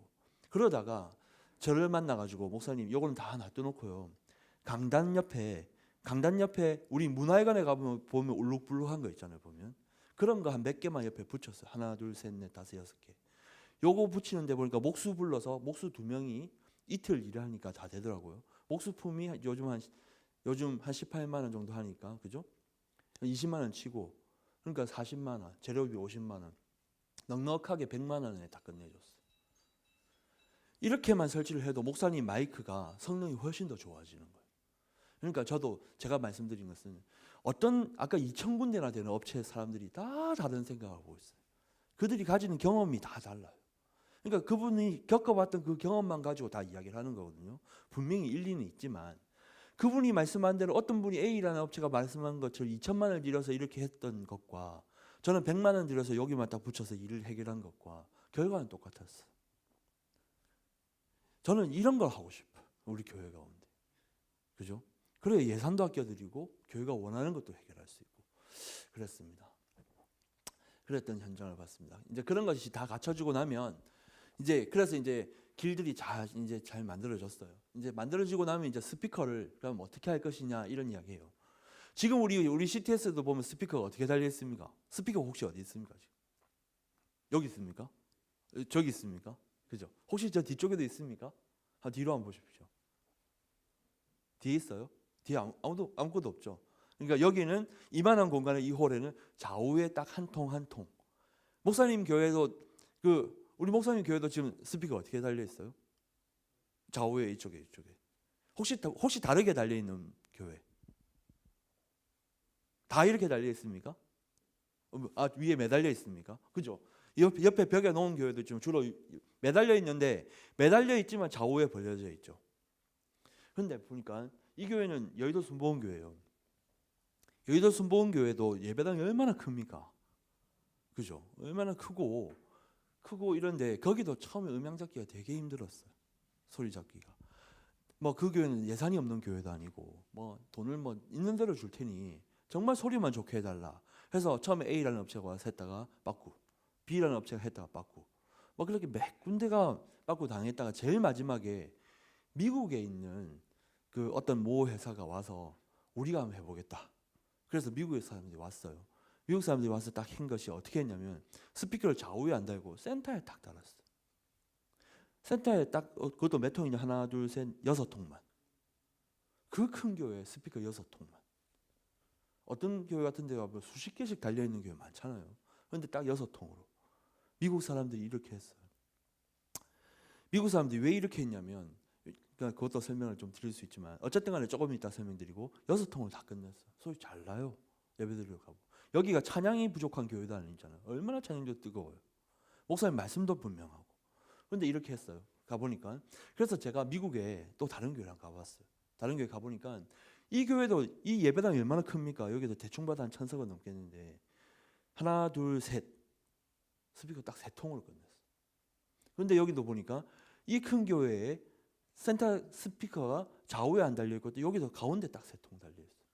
그러다가 저를 만나가지고 목사님 요거는 다 놔둬놓고요, 강단 옆에 우리 문화회관에 가보면 울룩불룩한 거 있잖아요. 보면 그런 거 한 몇 개만 옆에 붙였어요. 하나, 둘, 셋, 넷, 다섯, 여섯 개. 요거 붙이는데 보니까 목수 불러서 목수 2명이 이틀 일을 하니까 다 되더라고요. 목수품이 요즘 한 18만 원 정도 하니까, 그죠? 20만 원 치고, 그러니까 40만 원, 재료비 50만 원, 넉넉하게 100만 원에 다 끝내줬어요. 이렇게만 설치를 해도 목사님 마이크가 성능이 훨씬 더 좋아지는 거예요. 그러니까 제가 말씀드린 것은 어떤 아까 2,000군데나 되는 업체 사람들이 다 다른 생각을 하고 있어요. 그들이 가지는 경험이 다 달라요. 그러니까 그분이 겪어봤던 그 경험만 가지고 다 이야기를 하는 거거든요. 분명히 일리는 있지만, 그분이 말씀한 대로 어떤 분이 A라는 업체가 말씀한 것처럼 2천만 원을 들여서 이렇게 했던 것과 저는 100만 원 들여서 여기만 딱 붙여서 일을 해결한 것과 결과는 똑같았어요. 저는 이런 걸 하고 싶어요. 우리 교회 가운데. 그죠? 그래야 예산도 아껴드리고 교회가 원하는 것도 해결할 수 있고 그랬습니다. 그랬던 현장을 봤습니다. 이제 그런 것이 다 갖춰지고 나면 그래서 길들이 잘 만들어졌어요. 이제 만들어지고 나면 이제 스피커를 그럼 어떻게 할 것이냐 이런 이야기예요. 지금 우리 CTS도 보면 스피커가 어떻게 달려 있습니까? 스피커 혹시 어디 있습니까? 지금? 여기 있습니까? 저기 있습니까? 그죠? 혹시 저 뒤쪽에도 있습니까? 뒤로 한번 보십시오. 뒤에 있어요? 뒤에 아무것도 없죠. 그러니까 여기는 이만한 공간의 이 홀에는 좌우에 딱 한 통. 목사님 교회도 우리 목사님 교회도 지금 스피커 어떻게 달려 있어요? 좌우에 이쪽에. 혹시 다르게 달려 있는 교회? 다 이렇게 달려 있습니까? 위에 매달려 있습니까? 그죠? 옆에 벽에 놓은 교회도 지금 주로 매달려 있는데, 매달려 있지만 좌우에 벌려져 있죠. 그런데 보니까 이 교회는 여의도 순복음교회예요. 여의도 순복음교회도 예배당이 얼마나 큽니까? 그죠? 얼마나 크고 이런데 거기도 처음에 음향 잡기가 되게 힘들었어요. 소리 잡기가. 그 교회는 예산이 없는 교회도 아니고 돈을 있는 대로 줄 테니 정말 소리만 좋게 해달라 해서 처음에 A라는 업체가 와서 했다가 빠꾸, B라는 업체가 했다가 빠꾸, 그렇게 몇 군데가 빠꾸 당했다가 제일 마지막에 미국에 있는 그 어떤 모 회사가 와서 우리가 한번 해보겠다. 그래서 미국의 사람들이 왔어요. 미국 사람들이 와서 딱 한 것이 어떻게 했냐면 스피커를 좌우에 안 달고 센터에 딱 달았어요. 센터에 딱 그것도 몇 통이냐? 하나, 둘, 셋, 6통만. 그 큰 교회에 스피커 6통만. 어떤 교회 같은 데가 뭐 수십 개씩 달려있는 교회 많잖아요. 그런데 딱 6통으로. 미국 사람들이 이렇게 했어요. 미국 사람들이 왜 이렇게 했냐면, 그러니까 그것도 설명을 좀 드릴 수 있지만 어쨌든 간에 조금 이따 설명드리고 6통을 다 끝냈어요. 소리 잘 나요. 예배드리러 가고. 여기가 찬양이 부족한 교회도 아니잖아요. 얼마나 찬양도 뜨거워요. 목사님 말씀도 분명하고. 그런데 이렇게 했어요. 가보니까. 그래서 제가 미국에 또 다른 교회랑 가봤어요. 다른 교회 가보니까 이 교회도 이 예배당이 얼마나 큽니까? 여기도 대충 봐도 한 1000석은 넘겠는데 하나, 둘, 셋 스피커 딱 3통으로 끝냈어요. 그런데 여기도 보니까 이 큰 교회에 센터 스피커가 좌우에 안 달려있고 여기도 가운데 딱 3통 달려있어요.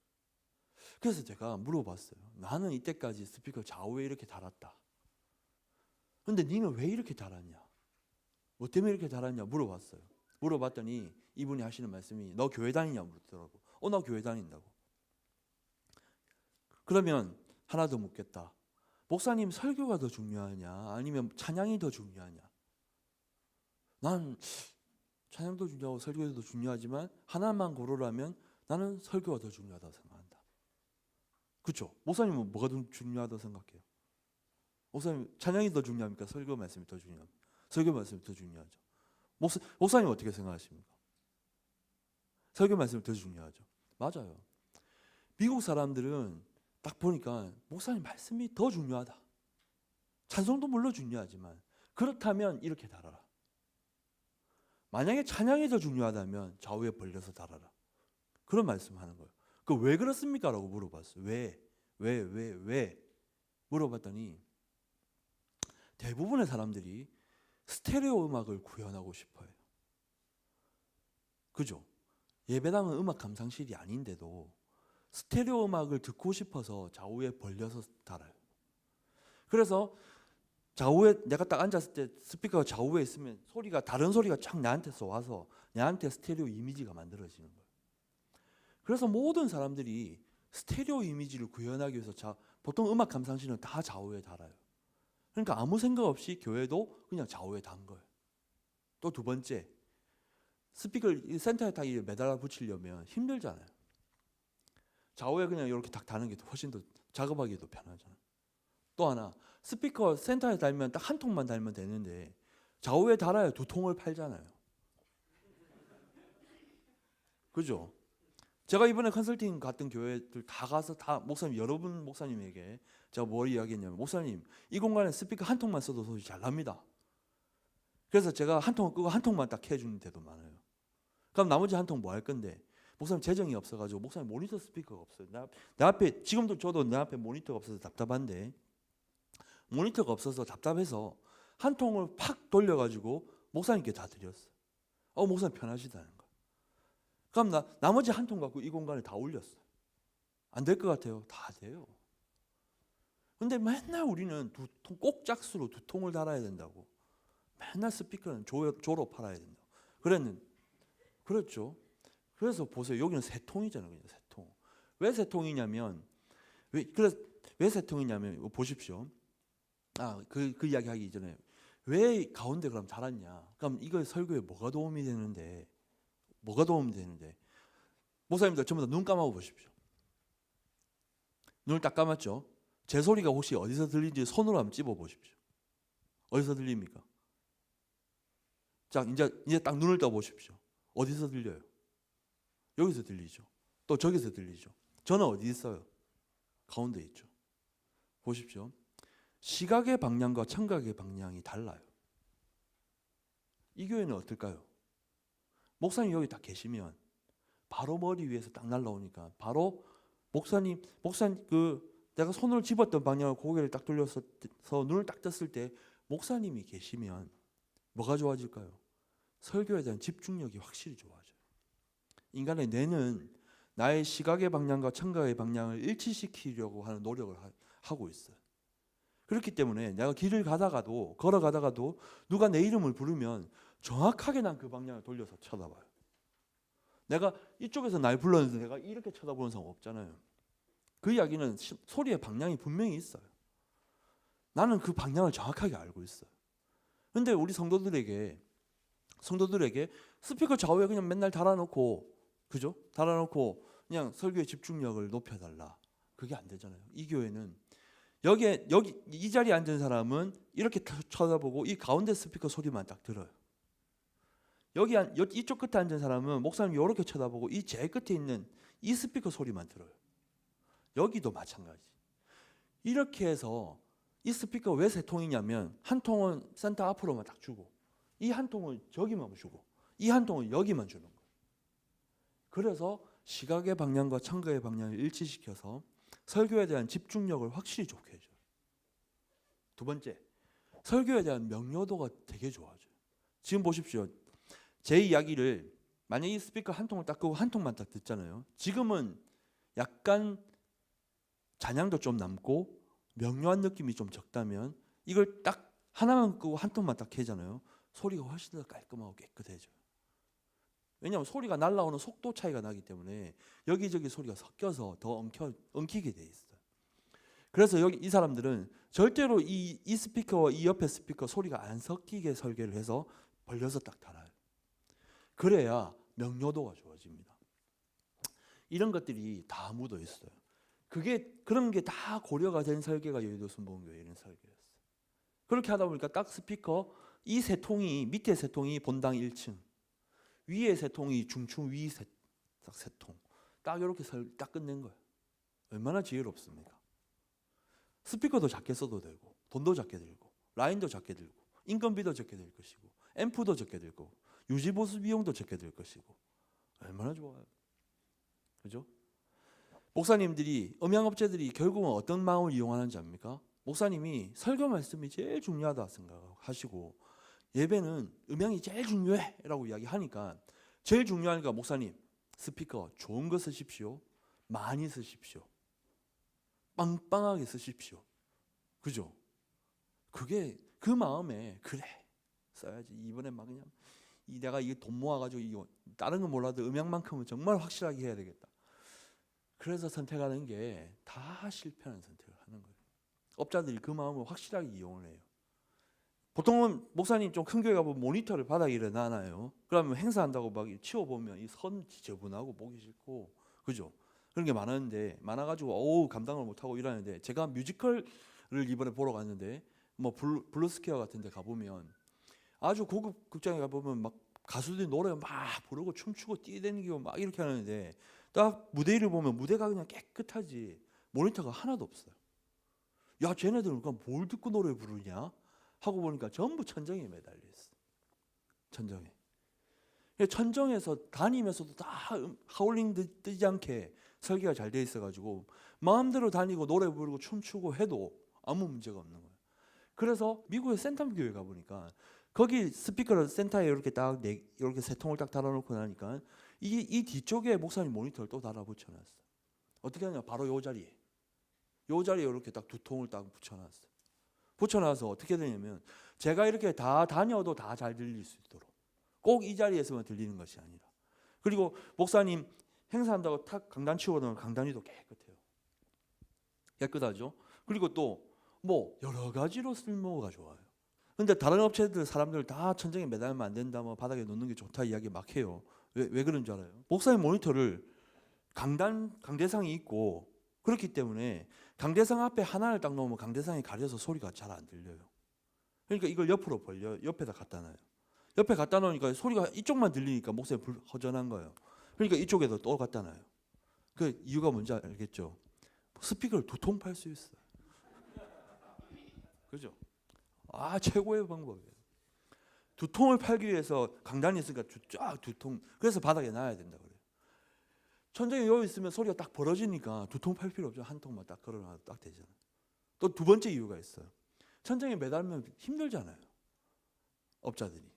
그래서 제가 물어봤어요. 나는 이때까지 스피커 좌우에 이렇게 달았다. 그런데 니는 왜 이렇게 달았냐? 뭐 때문에 이렇게 달았냐 물어봤어요. 물어봤더니 이분이 하시는 말씀이 너 교회 다니냐 물었더라고. 나 교회 다닌다고. 그러면 하나 더 묻겠다. 목사님 설교가 더 중요하냐 아니면 찬양이 더 중요하냐? 난 찬양도 중요하고 설교도 중요하지만 하나만 고르라면 나는 설교가 더 중요하다고 생각한다. 그렇죠? 목사님은 뭐가 더 중요하다고 생각해요? 목사님 찬양이 더 중요합니까? 설교 말씀이 더 중요합니까? 설교 말씀이 더 중요하죠. 목사님 어떻게 생각하십니까? 설교 말씀이 더 중요하죠. 맞아요. 미국 사람들은 딱 보니까 목사님 말씀이 더 중요하다. 찬송도 물론 중요하지만 그렇다면 이렇게 달아라. 만약에 찬양이 더 중요하다면 좌우에 벌려서 달아라. 그런 말씀하는 거예요. 그 왜 그렇습니까? 라고 물어봤어요. 왜? 물어봤더니 대부분의 사람들이 스테레오 음악을 구현하고 싶어요. 그죠? 예배당은 음악 감상실이 아닌데도 스테레오 음악을 듣고 싶어서 좌우에 벌려서 달아요. 그래서 좌우에 내가 딱 앉았을 때 스피커가 좌우에 있으면 소리가 다른 소리가 쫙 나한테서 와서 나한테 스테레오 이미지가 만들어지는 거예요. 그래서 모든 사람들이 스테레오 이미지를 구현하기 위해서 보통 음악 감상실은 다 좌우에 달아요. 그러니까 아무 생각 없이 교회도 그냥 좌우에 단 거예요. 또 두 번째, 스피커를 센터에 딱 매달아 붙이려면 힘들잖아요. 좌우에 그냥 이렇게 딱 다는 게 훨씬 더 작업하기도 편하잖아요. 또 하나, 스피커 센터에 달면 딱 한 통만 달면 되는데 좌우에 달아야 2통을 팔잖아요. 그죠? 제가 이번에 컨설팅 갔던 교회들 다 가서 다 목사님 여러분 목사님에게 제가 뭘 이야기했냐면 목사님 이 공간에 스피커 한 통만 써도 소리 잘 납니다. 그래서 제가 한 통을 끄고 한 통만 딱 해주는 데도 많아요. 그럼 나머지 한 통 뭐 할 건데 목사님 재정이 없어가지고 목사님 모니터 스피커가 없어요. 내 앞에 지금도 저도 내 앞에 모니터가 없어서 답답한데 모니터가 없어서 답답해서 한 통을 팍 돌려가지고 목사님께 다 드렸어요. 목사님 편하시다는 거. 그럼 나머지 한 통 갖고 이 공간에 다 올렸어요. 안 될 것 같아요? 다 돼요. 근데 맨날 우리는 꼭 짝수로 2통을 달아야 된다고. 맨날 스피커는 조로 팔아야 된다고. 그렇죠. 그래서 보세요. 여기는 3통이잖아요. 그냥 3통. 왜 3통이냐면 왜 3통이냐면 보십시오. 그 이야기 하기 이전에 왜 가운데 그럼 달았냐? 그럼 이거 설교에 뭐가 도움이 되는데? 목사님들 전부 다 눈 감아 보십시오. 눈을 딱 감았죠? 제 소리가 혹시 어디서 들리는지 손으로 한번 찝어 보십시오. 어디서 들립니까? 자, 이제 딱 눈을 떠 보십시오. 어디서 들려요? 여기서 들리죠. 또 저기서 들리죠. 저는 어디 있어요? 가운데 있죠. 보십시오. 시각의 방향과 청각의 방향이 달라요. 이 교회는 어떨까요? 목사님 여기 딱 계시면 바로 머리 위에서 딱 날라오니까 바로 목사님 내가 손을 집었던 방향을 고개를 딱 돌려서 눈을 딱 떴을 때 목사님이 계시면 뭐가 좋아질까요? 설교에 대한 집중력이 확실히 좋아져요. 인간의 뇌는 나의 시각의 방향과 청각의 방향을 일치시키려고 하는 노력을 하고 있어요. 그렇기 때문에 내가 길을 걸어가다가도 누가 내 이름을 부르면 정확하게 난 그 방향을 돌려서 쳐다봐요. 내가 이쪽에서 날 불렀는데 내가 이렇게 쳐다보는 사람 없잖아요. 그 이야기는 소리의 방향이 분명히 있어요. 나는 그 방향을 정확하게 알고 있어요. 그런데 우리 성도들에게 성도들에게 스피커 좌우에 그냥 맨날 달아놓고, 그죠? 달아놓고 그냥 설교의 집중력을 높여달라. 그게 안 되잖아요. 이 교회는 여기 이 자리에 앉은 사람은 이렇게 쳐다보고 이 가운데 스피커 소리만 딱 들어요. 이쪽 끝에 앉은 사람은 목사님 이렇게 쳐다보고 이 제일 끝에 있는 이 스피커 소리만 들어요. 여기도 마찬가지. 이렇게 해서 이 스피커 왜 세 통이냐면 한 통은 센터 앞으로만 딱 주고 이 한 통은 저기만 주고 이 한 통은 여기만 주는 거예요. 그래서 시각의 방향과 청각의 방향을 일치시켜서 설교에 대한 집중력을 확실히 좋게 해줘요. 두 번째, 설교에 대한 명료도가 되게 좋아져요. 지금 보십시오. 제 이야기를 만약에 이 스피커 한 통을 딱 끄고 한 통만 딱 듣잖아요. 지금은 약간 잔향도 좀 남고 명료한 느낌이 좀 적다면 이걸 딱 하나만 끄고 한 통만 딱 해잖아요. 소리가 훨씬 더 깔끔하고 깨끗해져요. 왜냐하면 소리가 날아오는 속도 차이가 나기 때문에 여기저기 소리가 섞여서 더 엉키게 돼 있어요. 그래서 여기 이 사람들은 절대로 이 스피커와 이 옆에 스피커 소리가 안 섞이게 설계를 해서 벌려서 딱 달아요. 그래야 명료도가 좋아집니다. 이런 것들이 다 묻어 있어요. 그런 게 다 고려가 된 설계가 여의도 순복음교회 이런 설계였어요. 그렇게 하다 보니까 딱 스피커 이 세 통이 밑에 세 통이 본당 1층, 위에 세 통이 중층 위 세 통, 딱 이렇게 딱 끝낸 거예요. 얼마나 지혜롭습니까? 스피커도 작게 써도 되고, 돈도 작게 들고, 라인도 작게 들고, 인건비도 적게 들 것이고, 앰프도 적게 들고, 유지보수 비용도 적게 들 것이고, 얼마나 좋아요. 그죠? 목사님들이 음향업체들이 결국은 어떤 마음을 이용하는지 압니까? 목사님이 설교 말씀이 제일 중요하다 생각하시고 예배는 음향이 제일 중요해라고 이야기하니까 제일 중요하니까 목사님 스피커 좋은 거 쓰십시오. 많이 쓰십시오. 빵빵하게 쓰십시오. 그죠? 그게 그 마음에 그래 써야지. 이번에 막 그냥 내가 이게 돈 모아가지고 이거 다른 건 몰라도 음향만큼은 정말 확실하게 해야 되겠다. 그래서 선택하는 게 다 실패하는 선택을 하는 거예요. 업자들이 그 마음을 확실하게 이용을 해요. 보통은 목사님 좀 큰 교회 가보면 모니터를 바닥에 놔놔요. 그러면 행사한다고 막 치워보면 이 선 지저분하고 보기 싫고 그죠? 그런 게 많아가지고 어우 감당을 못하고 이러는데 제가 뮤지컬을 이번에 보러 갔는데 뭐 블루스퀘어 같은 데 가보면 아주 고급 극장에 가보면 막 가수들이 노래 막 부르고 춤추고 뛰어다니고 막 이렇게 하는데 딱 무대 위를 보면 무대가 그냥 깨끗하지 모니터가 하나도 없어요. 야 쟤네들은 뭘 듣고 노래 부르냐 하고 보니까 전부 천정에 매달려 있어. 천정에. 천정에서 다니면서도 다 하울링 뜨지 않게 설계가 잘 돼 있어가지고 마음대로 다니고 노래 부르고 춤추고 해도 아무 문제가 없는 거예요. 그래서 미국의 센텀 교회 가보니까 거기 스피커를 센터에 이렇게 딱 이렇게 세 통을 딱 달아놓고 나니까 이 뒤쪽에 목사님 모니터를 또 달아 붙여놨어. 어떻게 하냐? 바로 요 자리에 이렇게 딱 두 통을 딱 붙여놨어. 붙여놔서 어떻게 되냐면 제가 이렇게 다 다녀도 다 잘 들릴 수 있도록 꼭 이 자리에서만 들리는 것이 아니라 그리고 목사님 행사한다고 탁 강단 치우고 나면 강단 위도 깨끗하죠. 그리고 또 뭐 여러 가지로 쓸모가 좋아요. 근데 다른 업체들 사람들 다 천정에 매달면 안 된다, 뭐 바닥에 놓는 게 좋다 이야기 막 해요. 왜 그런 줄 알아요? 목사님 모니터를 강대상이 있고 그렇기 때문에 강대상 앞에 하나를 딱 놓으면 강대상이 가려서 소리가 잘 안 들려요. 그러니까 이걸 옆으로 벌려 옆에다 갖다 놔요. 옆에 갖다 놓으니까 소리가 이쪽만 들리니까 목소리 허전한 거예요. 그러니까 이쪽에도 또 갖다 놔요. 그 이유가 뭔지 알겠죠? 스피커를 두 통 팔 수 있어요. 그죠? 아 최고의 방법이에요. 두 통을 팔기 위해서 강단이 있으니까 쫙 두 통. 그래서 바닥에 놔야 된다 그래요. 천정에 여기 있으면 소리가 딱 벌어지니까 두 통 팔 필요 없죠. 한 통만 딱 걸어놔도 딱 되잖아요. 또 두 번째 이유가 있어요. 천정에 매달면 힘들잖아요. 업자들이.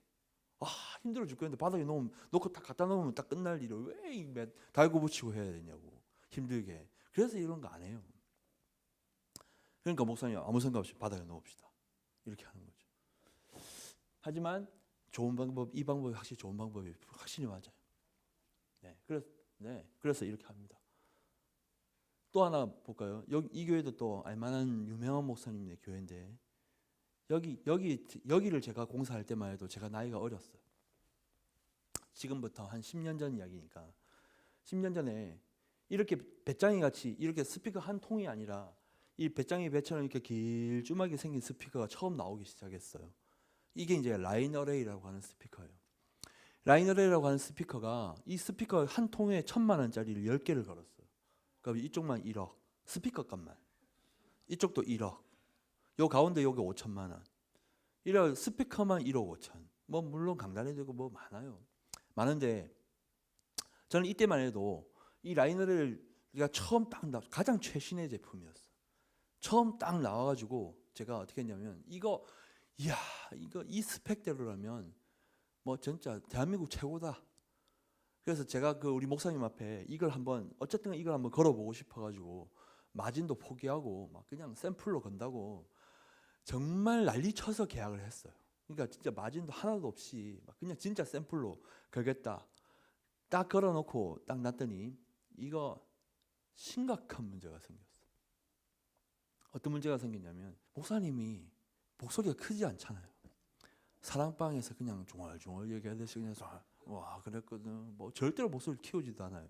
힘들어 죽겠는데 바닥에 놓고 딱 갖다 놓으면 딱 끝날 일을 왜 달고 붙이고 해야 되냐고. 힘들게. 그래서 이런 거 안 해요. 그러니까 목사님 아무 생각 없이 바닥에 놓읍시다. 이렇게 하는 거죠. 하지만 좋은 방법, 이 방법이 확실히 좋은 방법이 확실히 맞아요. 그래서 이렇게 합니다. 또 하나 볼까요? 이 교회도 또 알만한 유명한 목사님의 교회인데 여기를 제가 공사할 때만 해도 제가 나이가 어렸어요. 지금부터 한 10년 전 이야기니까 10년 전에 이렇게 배짱이 같이 이렇게 스피커 한 통이 아니라 이 배짱이 배처럼 이렇게 길쭉하게 생긴 스피커가 처음 나오기 시작했어요. 이게 이제 라인 어레이라고 하는 스피커예요. 라인 어레이라고 하는 스피커가 이 스피커 한 통에 1,000만 원짜리를 10개를 걸었어요. 그럼 이쪽만 1억, 스피커 값만. 이쪽도 1억. 요 가운데 요게 5천만 원. 이런 스피커만 1억 5천. 뭐 물론 강단에 되고 뭐 많아요. 많은데 저는 이때만 해도 이 라인 어레이가 처음 딱 가장 최신의 제품이었어. 처음 딱 나와가지고 제가 어떻게 했냐면 이거 이 스펙대로라면 뭐 진짜 대한민국 최고다. 그래서 제가 그 우리 목사님 앞에 이걸 한번 어쨌든 이걸 한번 걸어보고 싶어가지고 마진도 포기하고 막 그냥 샘플로 건다고 정말 난리쳐서 계약을 했어요. 그러니까 진짜 마진도 하나도 없이 막 그냥 진짜 샘플로 걸겠다. 딱 걸어놓고 딱 놨더니 이거 심각한 문제가 생겼어요. 어떤 문제가 생겼냐면 목사님이 목소리가 크지 않잖아요. 사랑방에서 그냥 중얼중얼 얘기하듯이 그냥 와 그랬거든. 뭐 절대로 목소리를 키우지도 않아요.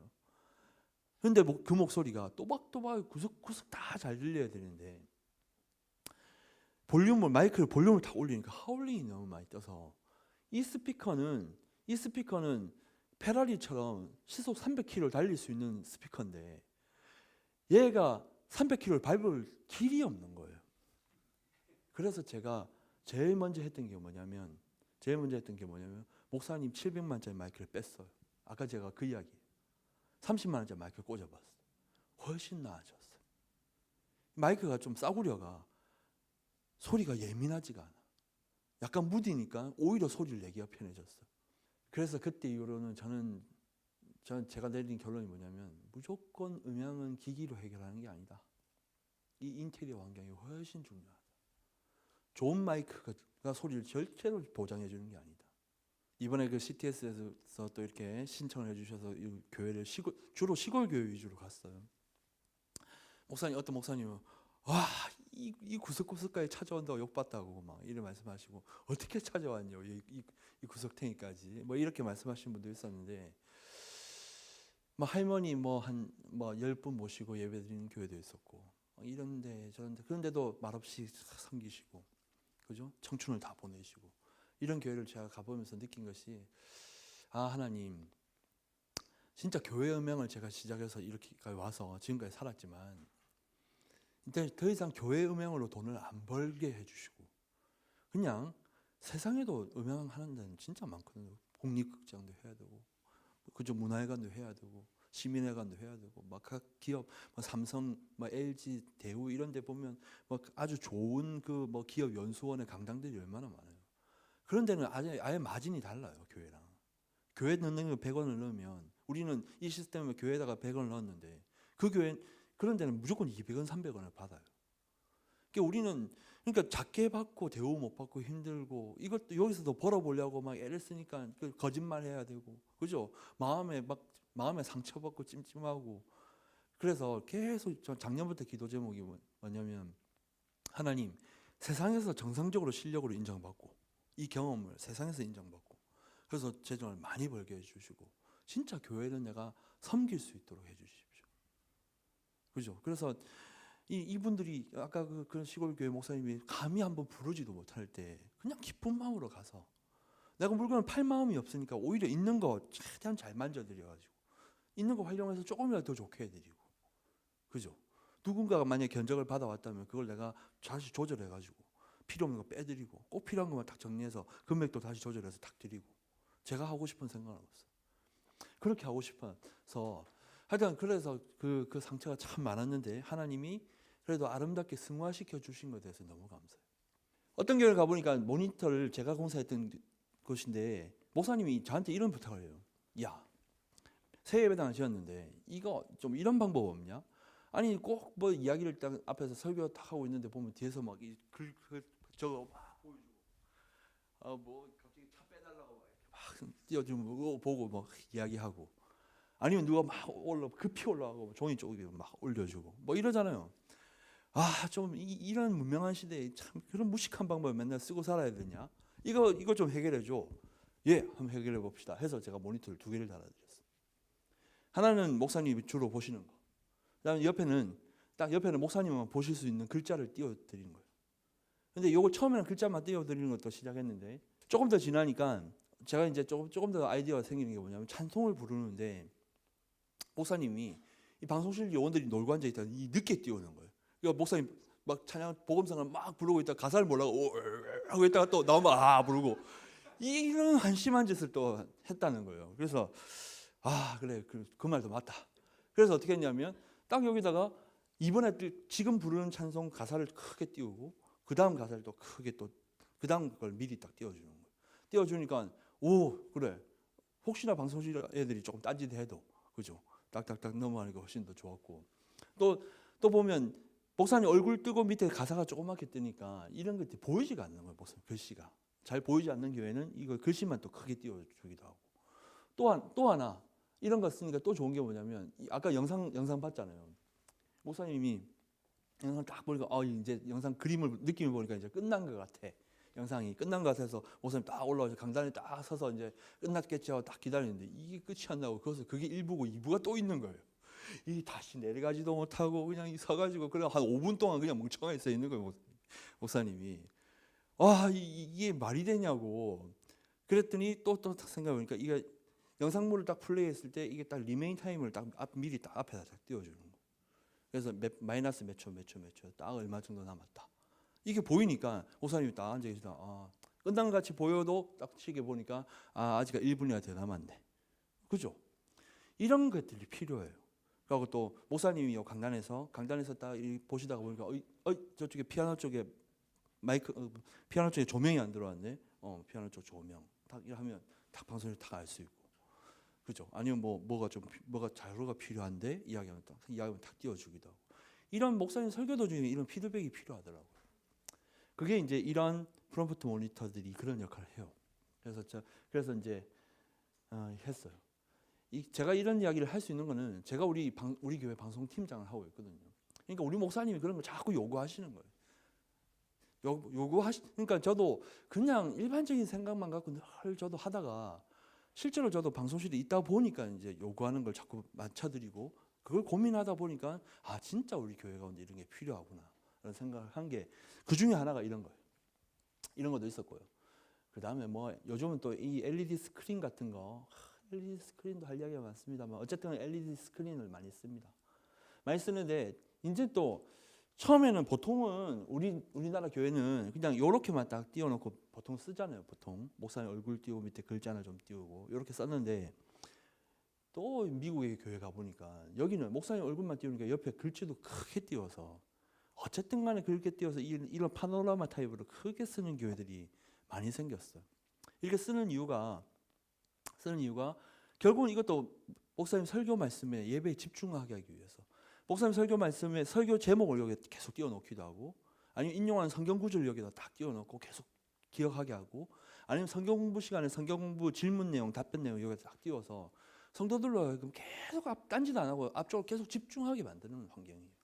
근데 그 목소리가 또박또박 구석구석 다 잘 들려야 되는데 마이크를 볼륨을 다 올리니까 하울링이 너무 많이 떠서 이 스피커는 페라리처럼 시속 300km를 달릴 수 있는 스피커인데 얘가 300km를 밟을 길이 없는 거예요. 그래서 제가 제일 먼저 했던 게 뭐냐면 목사님 700만짜리 마이크를 뺐어요. 아까 제가 그 이야기 30만 원짜리 마이크를 꽂아봤어요. 훨씬 나아졌어요. 마이크가 좀 싸구려가 소리가 예민하지가 않아. 약간 무디니까 오히려 소리를 내기가 편해졌어요. 그래서 그때 이후로는 저는 제가 내린 결론이 뭐냐면 무조건 음향은 기기로 해결하는 게 아니다. 이 인테리어 환경이 훨씬 중요하다. 좋은 마이크가 소리를 절대로 보장해 주는 게 아니다. 이번에 그 CTS에서 또 이렇게 신청을 해주셔서 이 교회를 주로 시골 교회 위주로 갔어요. 어떤 목사님은 이 구석구석까지 찾아온다고 욕받다고 막 이런 말씀하시고 어떻게 찾아왔냐 이 구석탱이까지 뭐 이렇게 말씀하시는 분도 있었는데 뭐 할머니 한 10분 모시고 예배드리는 교회도 있었고 이런데 저런데 그런데도 말없이 섬기시고 그죠? 청춘을 다 보내시고 이런 교회를 제가 가보면서 느낀 것이 하나님 진짜 교회 음향을 제가 시작해서 이렇게까지 와서 지금까지 살았지만 더 이상 교회 음향으로 돈을 안 벌게 해주시고 그냥 세상에도 음향하는 데는 진짜 많거든요. 국립극장도 해야 되고 그죠? 문화회관도 해야 되고 시민회관도 해야 되고 막 각 기업 삼성, LG, 대우 이런 데 보면 아주 좋은 그 기업 연수원의 강당들이 얼마나 많아요. 그런 데는 아예 마진이 달라요. 교회랑. 교회 넣는 거 100원을 넣으면 우리는 이 시스템에 교회에다가 100원을 넣었는데 그런 데는 무조건 200원, 300원을 받아요. 그러니까 우리는 작게 받고 대우 못 받고 힘들고 이것도 여기서도 벌어보려고 막 애를 쓰니까 거짓말 해야 되고 그죠? 마음에 상처받고 찜찜하고 그래서 계속 작년부터 기도 제목이 뭐냐면 하나님 세상에서 정상적으로 실력으로 인정받고 이 경험을 세상에서 인정받고 그래서 재정을 많이 벌게 해주시고 진짜 교회는 내가 섬길 수 있도록 해주십시오. 그죠? 그래서 이분들이 아까 그런 시골 교회 목사님이 감히 한번 부르지도 못할 때 그냥 기쁜 마음으로 가서 내가 물건을 팔 마음이 없으니까 오히려 있는 거 최대한 잘 만져드려가지고 있는 거 활용해서 조금이라도 더 좋게 해드리고 그죠? 누군가가 만약에 견적을 받아왔다면 그걸 내가 다시 조절해가지고 필요 없는 거 빼드리고 꼭 필요한 것만 딱 정리해서 금액도 다시 조절해서 딱 드리고 제가 하고 싶은 생각은 없어요. 그렇게 하고 싶어서 하여튼 그래서 그 상처가 참 많았는데 하나님이 그래도 아름답게 승화시켜 주신 것에 대해서 너무 감사해요. 어떤 교회를 가보니까 모니터를 제가 공사했던 곳인데 목사님이 저한테 이런 부탁을 해요. 야, 새 예배당 하셨는데 이거 좀 이런 방법 없냐? 아니 꼭 이야기를 딱 앞에서 설교 딱 하고 있는데 보면 뒤에서 막 저거 막 보여주고 갑자기 차 빼달라고 막 띄워주고 보고 막 이야기하고 아니면 누가 막 급히 올라가고 종이 쪽에 막 올려주고 이러잖아요. 좀 이런 문명한 시대에 참 그런 무식한 방법을 맨날 쓰고 살아야 되냐? 이거 좀 해결해 줘. 예, 한번 해결해 봅시다 해서 제가 모니터를 2개를 달아드렸어요. 하나는 목사님이 주로 보시는 거, 그다음에 옆에는 목사님만 보실 수 있는 글자를 띄워드리는 거예요. 근데 요거 처음에는 글자만 띄워드리는 것도 시작했는데 조금 더 지나니까 제가 이제 조금 더 아이디어가 생기는 게 뭐냐면, 찬송을 부르는데 목사님이 이 방송실 요원들이 놀고 앉아 있다 이 늦게 띄우는 거예요. 그러니까 목사님 막 찬양 복음성을 막 부르고 있다 가사를 몰라고 하고 있다가 또 나오면 부르고, 이런 한심한 짓을 또 했다는 거예요. 그래서 그래 그 말도 맞다. 그래서 어떻게 했냐면 딱 여기다가 이번에 지금 부르는 찬송 가사를 크게 띄우고 그 다음 가사를 또 크게 또 그 다음 걸 미리 딱 띄워주는 거예요. 띄워주니까 그래, 혹시나 방송실 애들이 조금 딴짓해도 그죠, 딱딱딱 넘어가는 게 훨씬 더 좋았고, 또 보면 목사님 얼굴 뜨고 밑에 가사가 조그맣게 뜨니까 이런 것들이 보이지가 않는 거예요. 목사님 글씨가 잘 보이지 않는 교회는 이걸 글씨만 또 크게 띄워주기도 하고, 또 하나 이런 거 쓰니까 또 좋은 게 뭐냐면, 아까 영상 봤잖아요. 목사님이 영상 딱 보니까 이제 영상 그림을 느낌을 보니까 이제 끝난 것 같아. 영상이 끝난 것 같아서 목사님 딱 올라와서 강단에 딱 서서 이제 끝났겠지 하고 딱 기다리는데 이게 끝이 안 나고 그게 1부고 2부가 또 있는 거예요. 이 다시 내려가지도 못하고 그냥 서가지고 그냥 한 5분 동안 그냥 멍청하게 서 있는 거예요. 목사님이 이게 말이 되냐고. 그랬더니 또 생각해보니까 이게 영상물을 딱 플레이했을 때 이게 딱 리메인 타임을 미리 딱 앞에다 딱 띄워주는 거예요. 그래서 마이너스 몇 초 딱 얼마 정도 남았다. 이게 보이니까 목사님이 딱 앉아 계시다. 끝난 것 같이 보여도 딱 시계 보니까 아직 1분이나 더 남았네. 그죠? 이런 것들이 필요해요. 그리고 또 목사님이 강단에서 딱 보시다가 보니까 저쪽에 피아노 쪽에 피아노 쪽에 조명이 안 들어왔네. 피아노 쪽 조명 딱 하면 딱 방송을 딱 알 수 있고, 그죠? 아니면 뭐가 자료가 필요한데 이야기하면 딱 띄워주기도 하고, 이런 목사님 설교도 중에 이런 피드백이 필요하더라고요. 그게 이제 이런 프롬프트 모니터들이 그런 역할을 해요. 그래서 이제 했어요. 제가 이런 이야기를 할 수 있는 거는 제가 우리 교회 방송팀장을 하고 있거든요. 그러니까 우리 목사님이 그런 걸 자꾸 요구하시는 거예요. 그러니까 저도 그냥 일반적인 생각만 갖고 늘 저도 하다가 실제로 저도 방송실에 있다 보니까 이제 요구하는 걸 자꾸 맞춰드리고 그걸 고민하다 보니까 진짜 우리 교회 가운데 이런 게 필요하구나 라는 생각을 한 게 그 중에 하나가 이런 거예요. 이런 것도 있었고요. 그 다음에 요즘은 또 이 LED 스크린 같은 거, LED 스크린도 할 이야기가 많습니다만 어쨌든 LED 스크린을 많이 씁니다. 많이 쓰는데 이제 또 처음에는 보통은 우리나라 교회는 그냥 이렇게만 딱 띄워놓고 보통 쓰잖아요. 보통 목사님 얼굴 띄우고 밑에 글자 하나 좀 띄우고 이렇게 썼는데, 또 미국의 교회 가보니까 여기는 목사님 얼굴만 띄우니까 옆에 글씨도 크게 띄워서 어쨌든 간에 그렇게 띄워서 이런 파노라마 타입으로 크게 쓰는 교회들이 많이 생겼어요. 이렇게 쓰는 이유가 결국은 이것도 목사님 설교 말씀에 예배에 집중하게 하기 위해서, 목사님 설교 말씀에 설교 제목을 여기 계속 띄워놓기도 하고, 아니면 인용하는 성경 구절을 여기다 딱 띄워놓고 계속 기억하게 하고, 아니면 성경 공부 시간에 성경 공부 질문 내용, 답변 내용 여기다 딱 띄워서 성도들로 계속 딴짓 안 하고 앞쪽으로 계속 집중하게 만드는 환경이에요.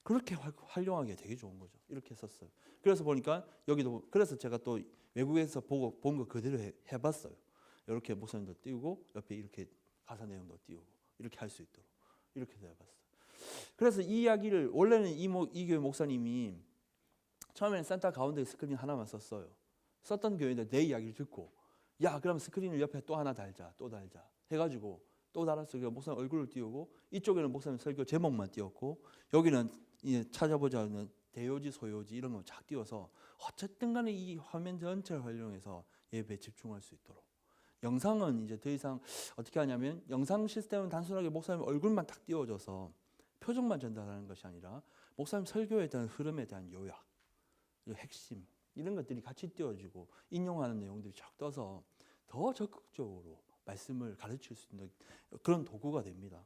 그렇게 활용하기에 되게 좋은 거죠. 이렇게 썼어요. 그래서 보니까 여기도, 그래서 제가 또 외국에서 본 거 그대로 해봤어요. 이렇게 목사님도 띄우고 옆에 이렇게 가사 내용도 띄우고 이렇게 할 수 있도록 이렇게 해봤어요. 그래서 이 이야기를 원래는 이 교회 목사님이 처음에는 센터 가운데 스크린 하나만 썼어요. 썼던 교회인데 내 이야기를 듣고 그럼 스크린을 옆에 또 하나 달자 해가지고 또 달았어요. 목사님 얼굴을 띄우고 이쪽에는 목사님 설교 제목만 띄웠고 여기는 찾아보자는 대요지 소요지 이런 거 쫙 띄워서 어쨌든 간에 이 화면 전체를 활용해서 예배에 집중할 수 있도록. 영상은 이제 더 이상 어떻게 하냐면, 영상 시스템은 단순하게 목사님 얼굴만 딱 띄워줘서 표정만 전달하는 것이 아니라 목사님 설교에 대한 흐름에 대한 요약, 핵심 이런 것들이 같이 띄워지고 인용하는 내용들이 쫙 떠서 더 적극적으로 말씀을 가르칠 수 있는 그런 도구가 됩니다.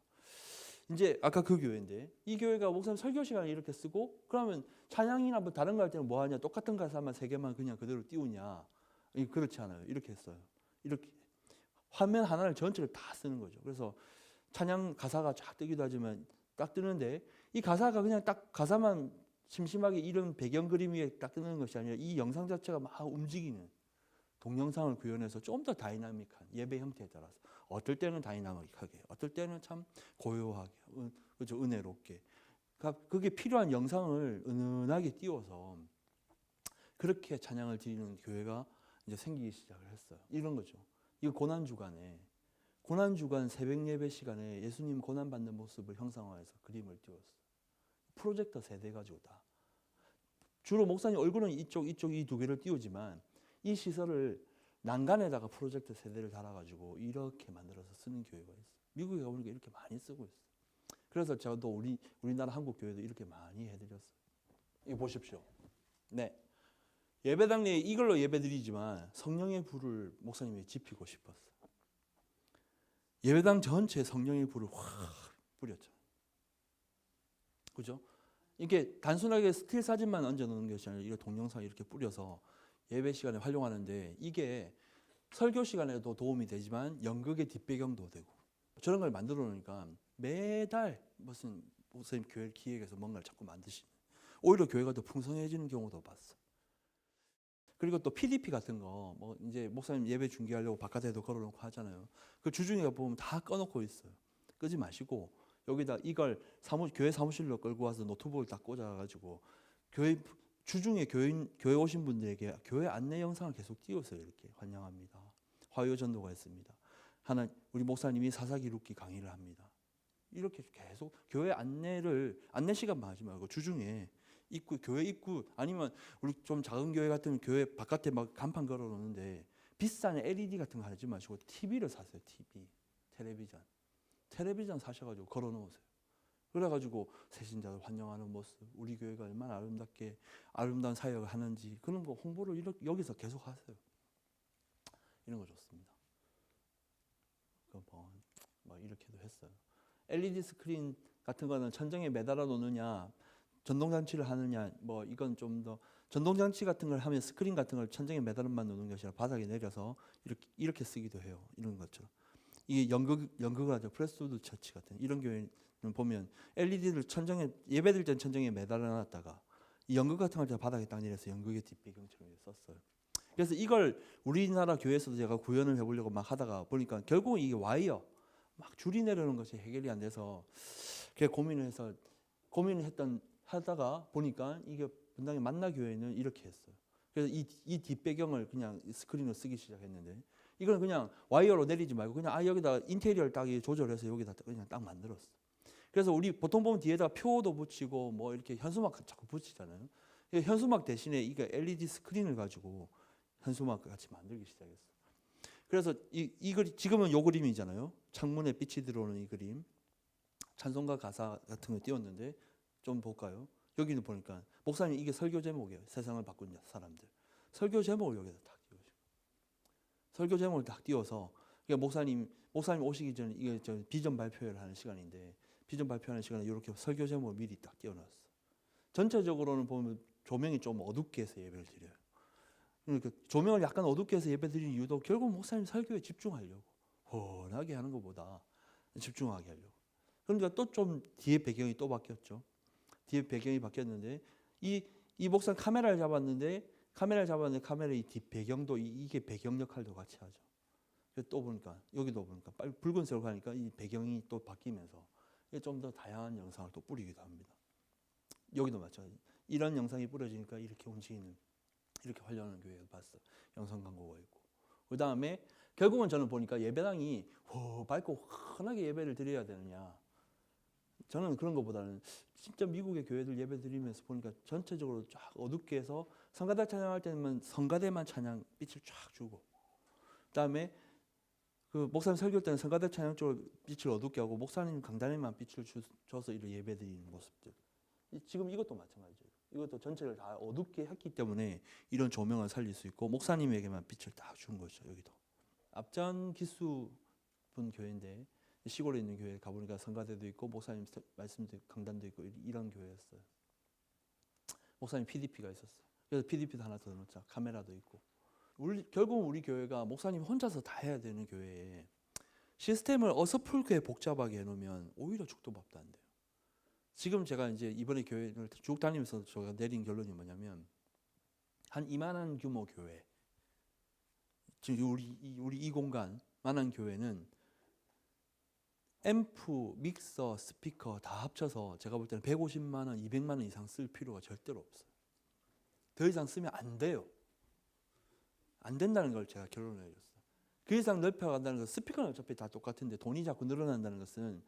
이제 아까 그 교회인데, 이 교회가 목사님 설교 시간에 이렇게 쓰고, 그러면 찬양이나 다른 거 할 때는 뭐 하냐? 똑같은 가사만 3개만 그냥 그대로 띄우냐? 그렇지 않아요. 이렇게 했어요. 이렇게 화면 하나를 전체를 다 쓰는 거죠. 그래서 찬양 가사가 쫙 뜨기도 하지만 딱 뜨는데, 이 가사가 그냥 딱 가사만 심심하게 이런 배경 그림 위에 딱 뜨는 것이 아니라 이 영상 자체가 막 움직이는 동영상을 구현해서 좀 더 다이나믹한 예배 형태에 따라서 어떨 때는 다이나믹하게, 어떨 때는 참 고요하게, 그죠? 은혜롭게. 그러니까 그게 필요한 영상을 은은하게 띄워서 그렇게 찬양을 드리는 교회가 이제 생기기 시작을 했어요. 이런 거죠. 이거 고난 주간 새벽 예배 시간에 예수님 고난 받는 모습을 형상화해서 그림을 띄웠어요. 프로젝터 세대 가지고 다. 주로 목사님 얼굴은 이쪽 이 두 개를 띄우지만 이 시설을 난간에다가 프로젝터 세대를 달아가지고 이렇게 만들어서 쓰는 교회가 있어요. 미국에 가보니까 이렇게 많이 쓰고 있어요. 그래서 저도 우리나라 한국 교회도 이렇게 많이 해드렸어요. 이거 보십시오. 네. 예배당 내에 이걸로 예배드리지만 성령의 불을 목사님이 지피고 싶었어요. 예배당 전체에 성령의 불을 확 뿌렸죠. 그죠? 이게 단순하게 스틸 사진만 얹어놓는 것이 아니라 이거 동영상 이렇게 뿌려서 예배 시간에 활용하는데 이게 설교 시간에도 도움이 되지만 연극의 뒷배경도 되고 저런 걸 만들어 놓으니까 매달 무슨 목사님 교회 기획해서 뭔가를 자꾸 만드시는 오히려 교회가 더 풍성해지는 경우도 봤어. 그리고 또 PDP 같은 거 뭐 이제 목사님 예배 중계하려고 바깥에도 걸어놓고 하잖아요. 그 주중에 보면 다 꺼놓고 있어요. 끄지 마시고 여기다 이걸 교회 사무실로 끌고 와서 노트북을 다 꽂아가지고 교회 주중에 교회 오신 분들에게 교회 안내 영상을 계속 띄워서 이렇게 환영합니다. 화요 전도가 있습니다. 우리 목사님이 사사기록기 강의를 합니다. 이렇게 계속 교회 안내 시간만 하지 말고 주중에 교회 입구 아니면 우리 좀 작은 교회 같은 교회 바깥에 막 간판 걸어 놓는데 비싼 LED 같은 거 하지 마시고 TV를 사세요. 텔레비전 사셔가지고 걸어 놓으세요. 그래가지고 새신자들 환영하는 모습, 우리 교회가 얼마나 아름다운 사역을 하는지 그런 거 홍보를 여기서 계속 하세요. 이런 거 좋습니다. 뭐 이렇게도 했어요. LED 스크린 같은 거는 천정에 매달아 놓느냐, 전동장치를 하느냐, 뭐 이건 좀 더 전동장치 같은 걸 하면 스크린 같은 걸 천정에 매달아만 놓는 것이 아니라 바닥에 내려서 이렇게 쓰기도 해요. 이런 것처럼. 이게 연극을 하죠. 프레스우드 처치 같은 이런 교회는 보면 LED를 예배드릴 땐 천정에 매달아 놨다가 이 연극 같은 걸 바닥에 딱 내려서 연극의 뒷배경처럼 썼어요. 그래서 이걸 우리나라 교회에서도 제가 구현을 해보려고 막 하다가 보니까 결국은 이게 와이어 막 줄이 내려오는 것이 해결이 안 돼서 하다가 보니까 이게 분당의 만나 교회는 이렇게 했어요. 그래서 이 뒷배경을 그냥 스크린으로 쓰기 시작했는데 이건 그냥 와이어로 내리지 말고 그냥 여기다 인테리어를 딱 조절해서 여기다 그냥 딱 만들었어. 그래서 우리 보통 보면 뒤에다 표도 붙이고 뭐 이렇게 현수막 자꾸 붙이잖아요. 현수막 대신에 이게 LED 스크린을 가지고 현수막 같이 만들기 시작했어. 그래서 지금은 요 그림이잖아요. 창문에 빛이 들어오는 이 그림. 찬송가 가사 같은 거 띄웠는데 좀 볼까요? 여기는 보니까 목사님 이게 설교 제목이에요. 세상을 바꾼 사람들. 설교 제목을 여기다 딱 띄우시고. 설교 제목을 딱 띄워서 목사님 오시기 전에 이게 비전 발표를 하는 시간인데 비전 발표하는 시간에 이렇게 설교 제목을 미리 딱 띄워놨어. 전체적으로는 보면 조명이 좀 어둡게 해서 예배를 드려요. 그러니까 조명을 약간 어둡게 해서 예배 드리는 이유도 결국 목사님 설교에 집중하려고 훤하게 하는 것보다 집중하게 하려고. 그러니까 또 좀 뒤에 배경이 또 바뀌었죠. 뒤에 배경이 바뀌었는데 이 목사님 카메라를 잡았는데 카메라의 뒷 배경도 이게 배경 역할도 같이 하죠. 또 보니까 여기도 보니까 붉은색으로 가니까 이 배경이 또 바뀌면서 좀 더 다양한 영상을 또 뿌리기도 합니다. 여기도 마찬가지. 이런 영상이 뿌려지니까 이렇게 움직이는 이렇게 활용하는 교회를 봤어. 영상 광고가 있고. 그 다음에 결국은 저는 보니까 예배당이 밝고 환하게 예배를 드려야 되느냐. 저는 그런 것보다는 진짜 미국의 교회들 예배 드리면서 보니까 전체적으로 쫙 어둡게 해서 성가대 찬양할 때는 성가대만 찬양 빛을 쫙 주고 그다음에 그 목사님 설교할 때는 성가대 찬양 쪽으로 빛을 어둡게 하고 목사님 강단에만 빛을 줘서 이렇게 예배 드리는 모습들. 지금 이것도 마찬가지예요. 이것도 전체를 다 어둡게 했기 때문에 이런 조명을 살릴 수 있고 목사님에게만 빛을 딱 준 것이죠. 여기도. 앞전 기수 분 교회인데 시골에 있는 교회 가보니까 성가대도 있고 목사님 말씀도 강단도 있고 이런 교회였어요. 목사님 PDP가 있었어요. 그래서 PDP도 하나 더 넣자. 카메라도 있고. 결국은 우리 교회가 목사님 혼자서 다 해야 되는 교회에 시스템을 어설프게 복잡하게 해놓으면 오히려 죽도 밥도 안 돼요. 지금 제가 이제 이번에 교회를 쭉 다니면서 제가 내린 결론이 뭐냐면 한 이만한 규모 교회 지금 우리 이 공간 만한 교회는 앰프, 믹서, 스피커 다 합쳐서 제가 볼 때는 150만 원, 200만 원 이상 쓸 필요가 절대로 없어요. 더 이상 쓰면 안 돼요. 안 된다는 걸 제가 결론을 내렸어요. 그 이상 넓혀간다는 것은 스피커는 어차피 다 똑같은데 돈이 자꾸 늘어난다는 것은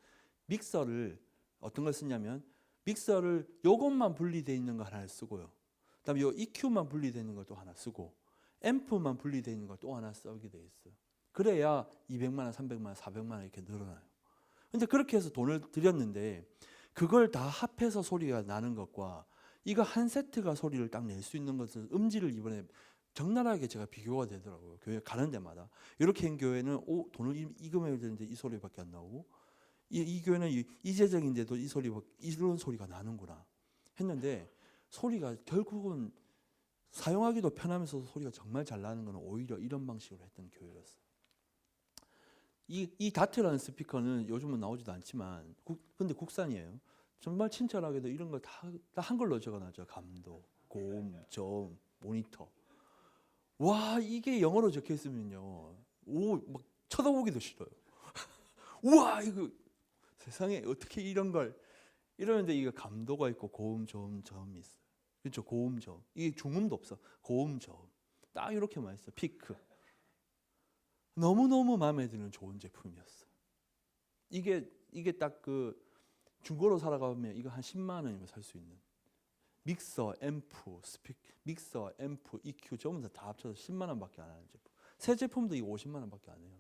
믹서를 어떤 걸 쓰냐면 믹서를 요것만 분리되어 있는 거 하나 쓰고요. 그다음에 요 EQ만 분리되어 있는 걸 또 하나 쓰고 앰프만 분리되어 있는 걸 또 하나 쓰게 돼 있어요. 그래야 200만 원, 300만 원, 400만 원 이렇게 늘어나요. 근데 그렇게 해서 돈을 들였는데 그걸 다 합해서 소리가 나는 것과 이거 한 세트가 소리를 딱 낼 수 있는 것을 음질을 이번에 적나라하게 제가 비교가 되더라고요. 교회 가는 데마다 이렇게 한 교회는 돈을 이 금액을 드는데 이 소리밖에 안 나오고 이 교회는 이재적인데도 이런 소리가 나는구나 했는데 소리가 결국은 사용하기도 편하면서 소리가 정말 잘 나는 것은 오히려 이런 방식으로 했던 교회였어요. 이 다트라는 스피커는 요즘은 나오지도 않지만 근데 국산이에요. 정말 친절하게도 이런 걸 다 한글로 적어놨죠. 감도, 고음, 저음, 모니터. 와 이게 영어로 적혀 있으면요, 막 쳐다보기도 싫어요. 우와 이거 세상에 어떻게 이런 걸 이러는데 이거 감도가 있고 고음, 저음, 저음이 있어요. 그렇죠? 고음, 저음. 이게 중음도 없어. 고음, 저음. 딱 이렇게만 있어. 피크. 너무너무 마음에 드는 좋은 제품이었어. 이게 딱 그 중고로 살아가면 이거 한 10만 원이면 살 수 있는 믹서, 앰프, 믹서, 앰프, EQ 전부 다 합쳐서 10만 원밖에 안 하는 제품. 새 제품도 이거 50만 원밖에 안 해요.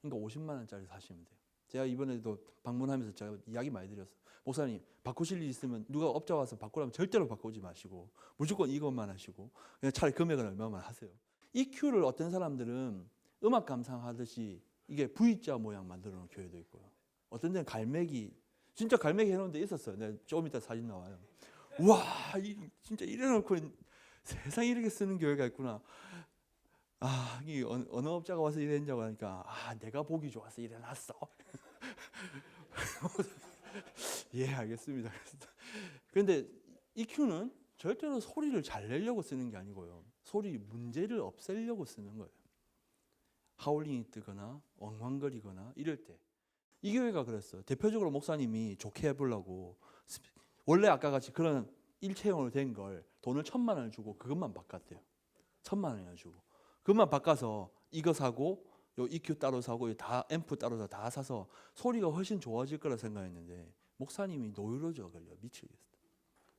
그러니까 50만 원짜리 사시면 돼요. 제가 이번에도 방문하면서 제가 이야기 많이 드렸어요. 목사님 바꾸실 일 있으면 누가 업자 와서 바꾸라면 절대로 바꾸지 마시고 무조건 이것만 하시고 그냥 차라리 금액은 얼마만 하세요. EQ를 어떤 사람들은 음악 감상하듯이 이게 V자 모양 만들어 놓은 교회도 있고요. 어떤 데는 갈매기, 진짜 갈매기 해놓은 데 있었어요. 내가 조금 이따 사진 나와요. 와, 진짜 이래놓고 세상에 이렇게 쓰는 교회가 있구나. 아, 이 어느 업자가 와서 이랬냐고 하니까 내가 보기 좋아서 이래놨어. 예, 알겠습니다. 그런데 EQ는 절대로 소리를 잘 내려고 쓰는 게 아니고요. 소리 문제를 없애려고 쓰는 거예요. 하울링이 뜨거나 엉망거리거나 이럴 때. 이 교회가 그랬어요. 대표적으로 목사님이 좋게 해보려고 원래 아까 같이 그런 일체형으로 된 걸 돈을 1,000만 원을 주고 그것만 바꿨대요. 1,000만 원이나 주고 그것만 바꿔서 이거 사고 요 EQ 따로 사고 다 앰프 따로 다 사서 소리가 훨씬 좋아질 거라 생각했는데 목사님이 노이로제 걸려 미치겠어.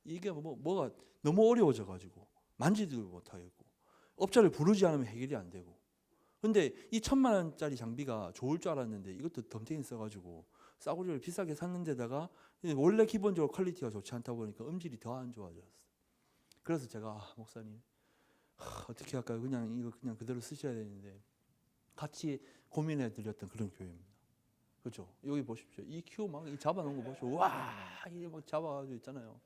이게 뭐가 너무 어려워져 가지고 만지지도 못하겠고 업자를 부르지 않으면 해결이 안 되고. 근데 이 1,000만 원짜리 장비가 좋을 줄 알았는데 이것도 덤탱이 써가지고 싸구려를 비싸게 샀는데다가 원래 기본적으로 퀄리티가 좋지 않다 보니까 음질이 더 안 좋아졌어. 그래서 제가 목사님 어떻게 할까요? 이거 그냥 그대로 쓰셔야 되는데 같이 고민해 드렸던 그런 교회입니다. 그렇죠? 여기 보십시오. EQ 막 잡아놓은 거 보시오. 와, 이게 막 잡아가지고 있잖아요.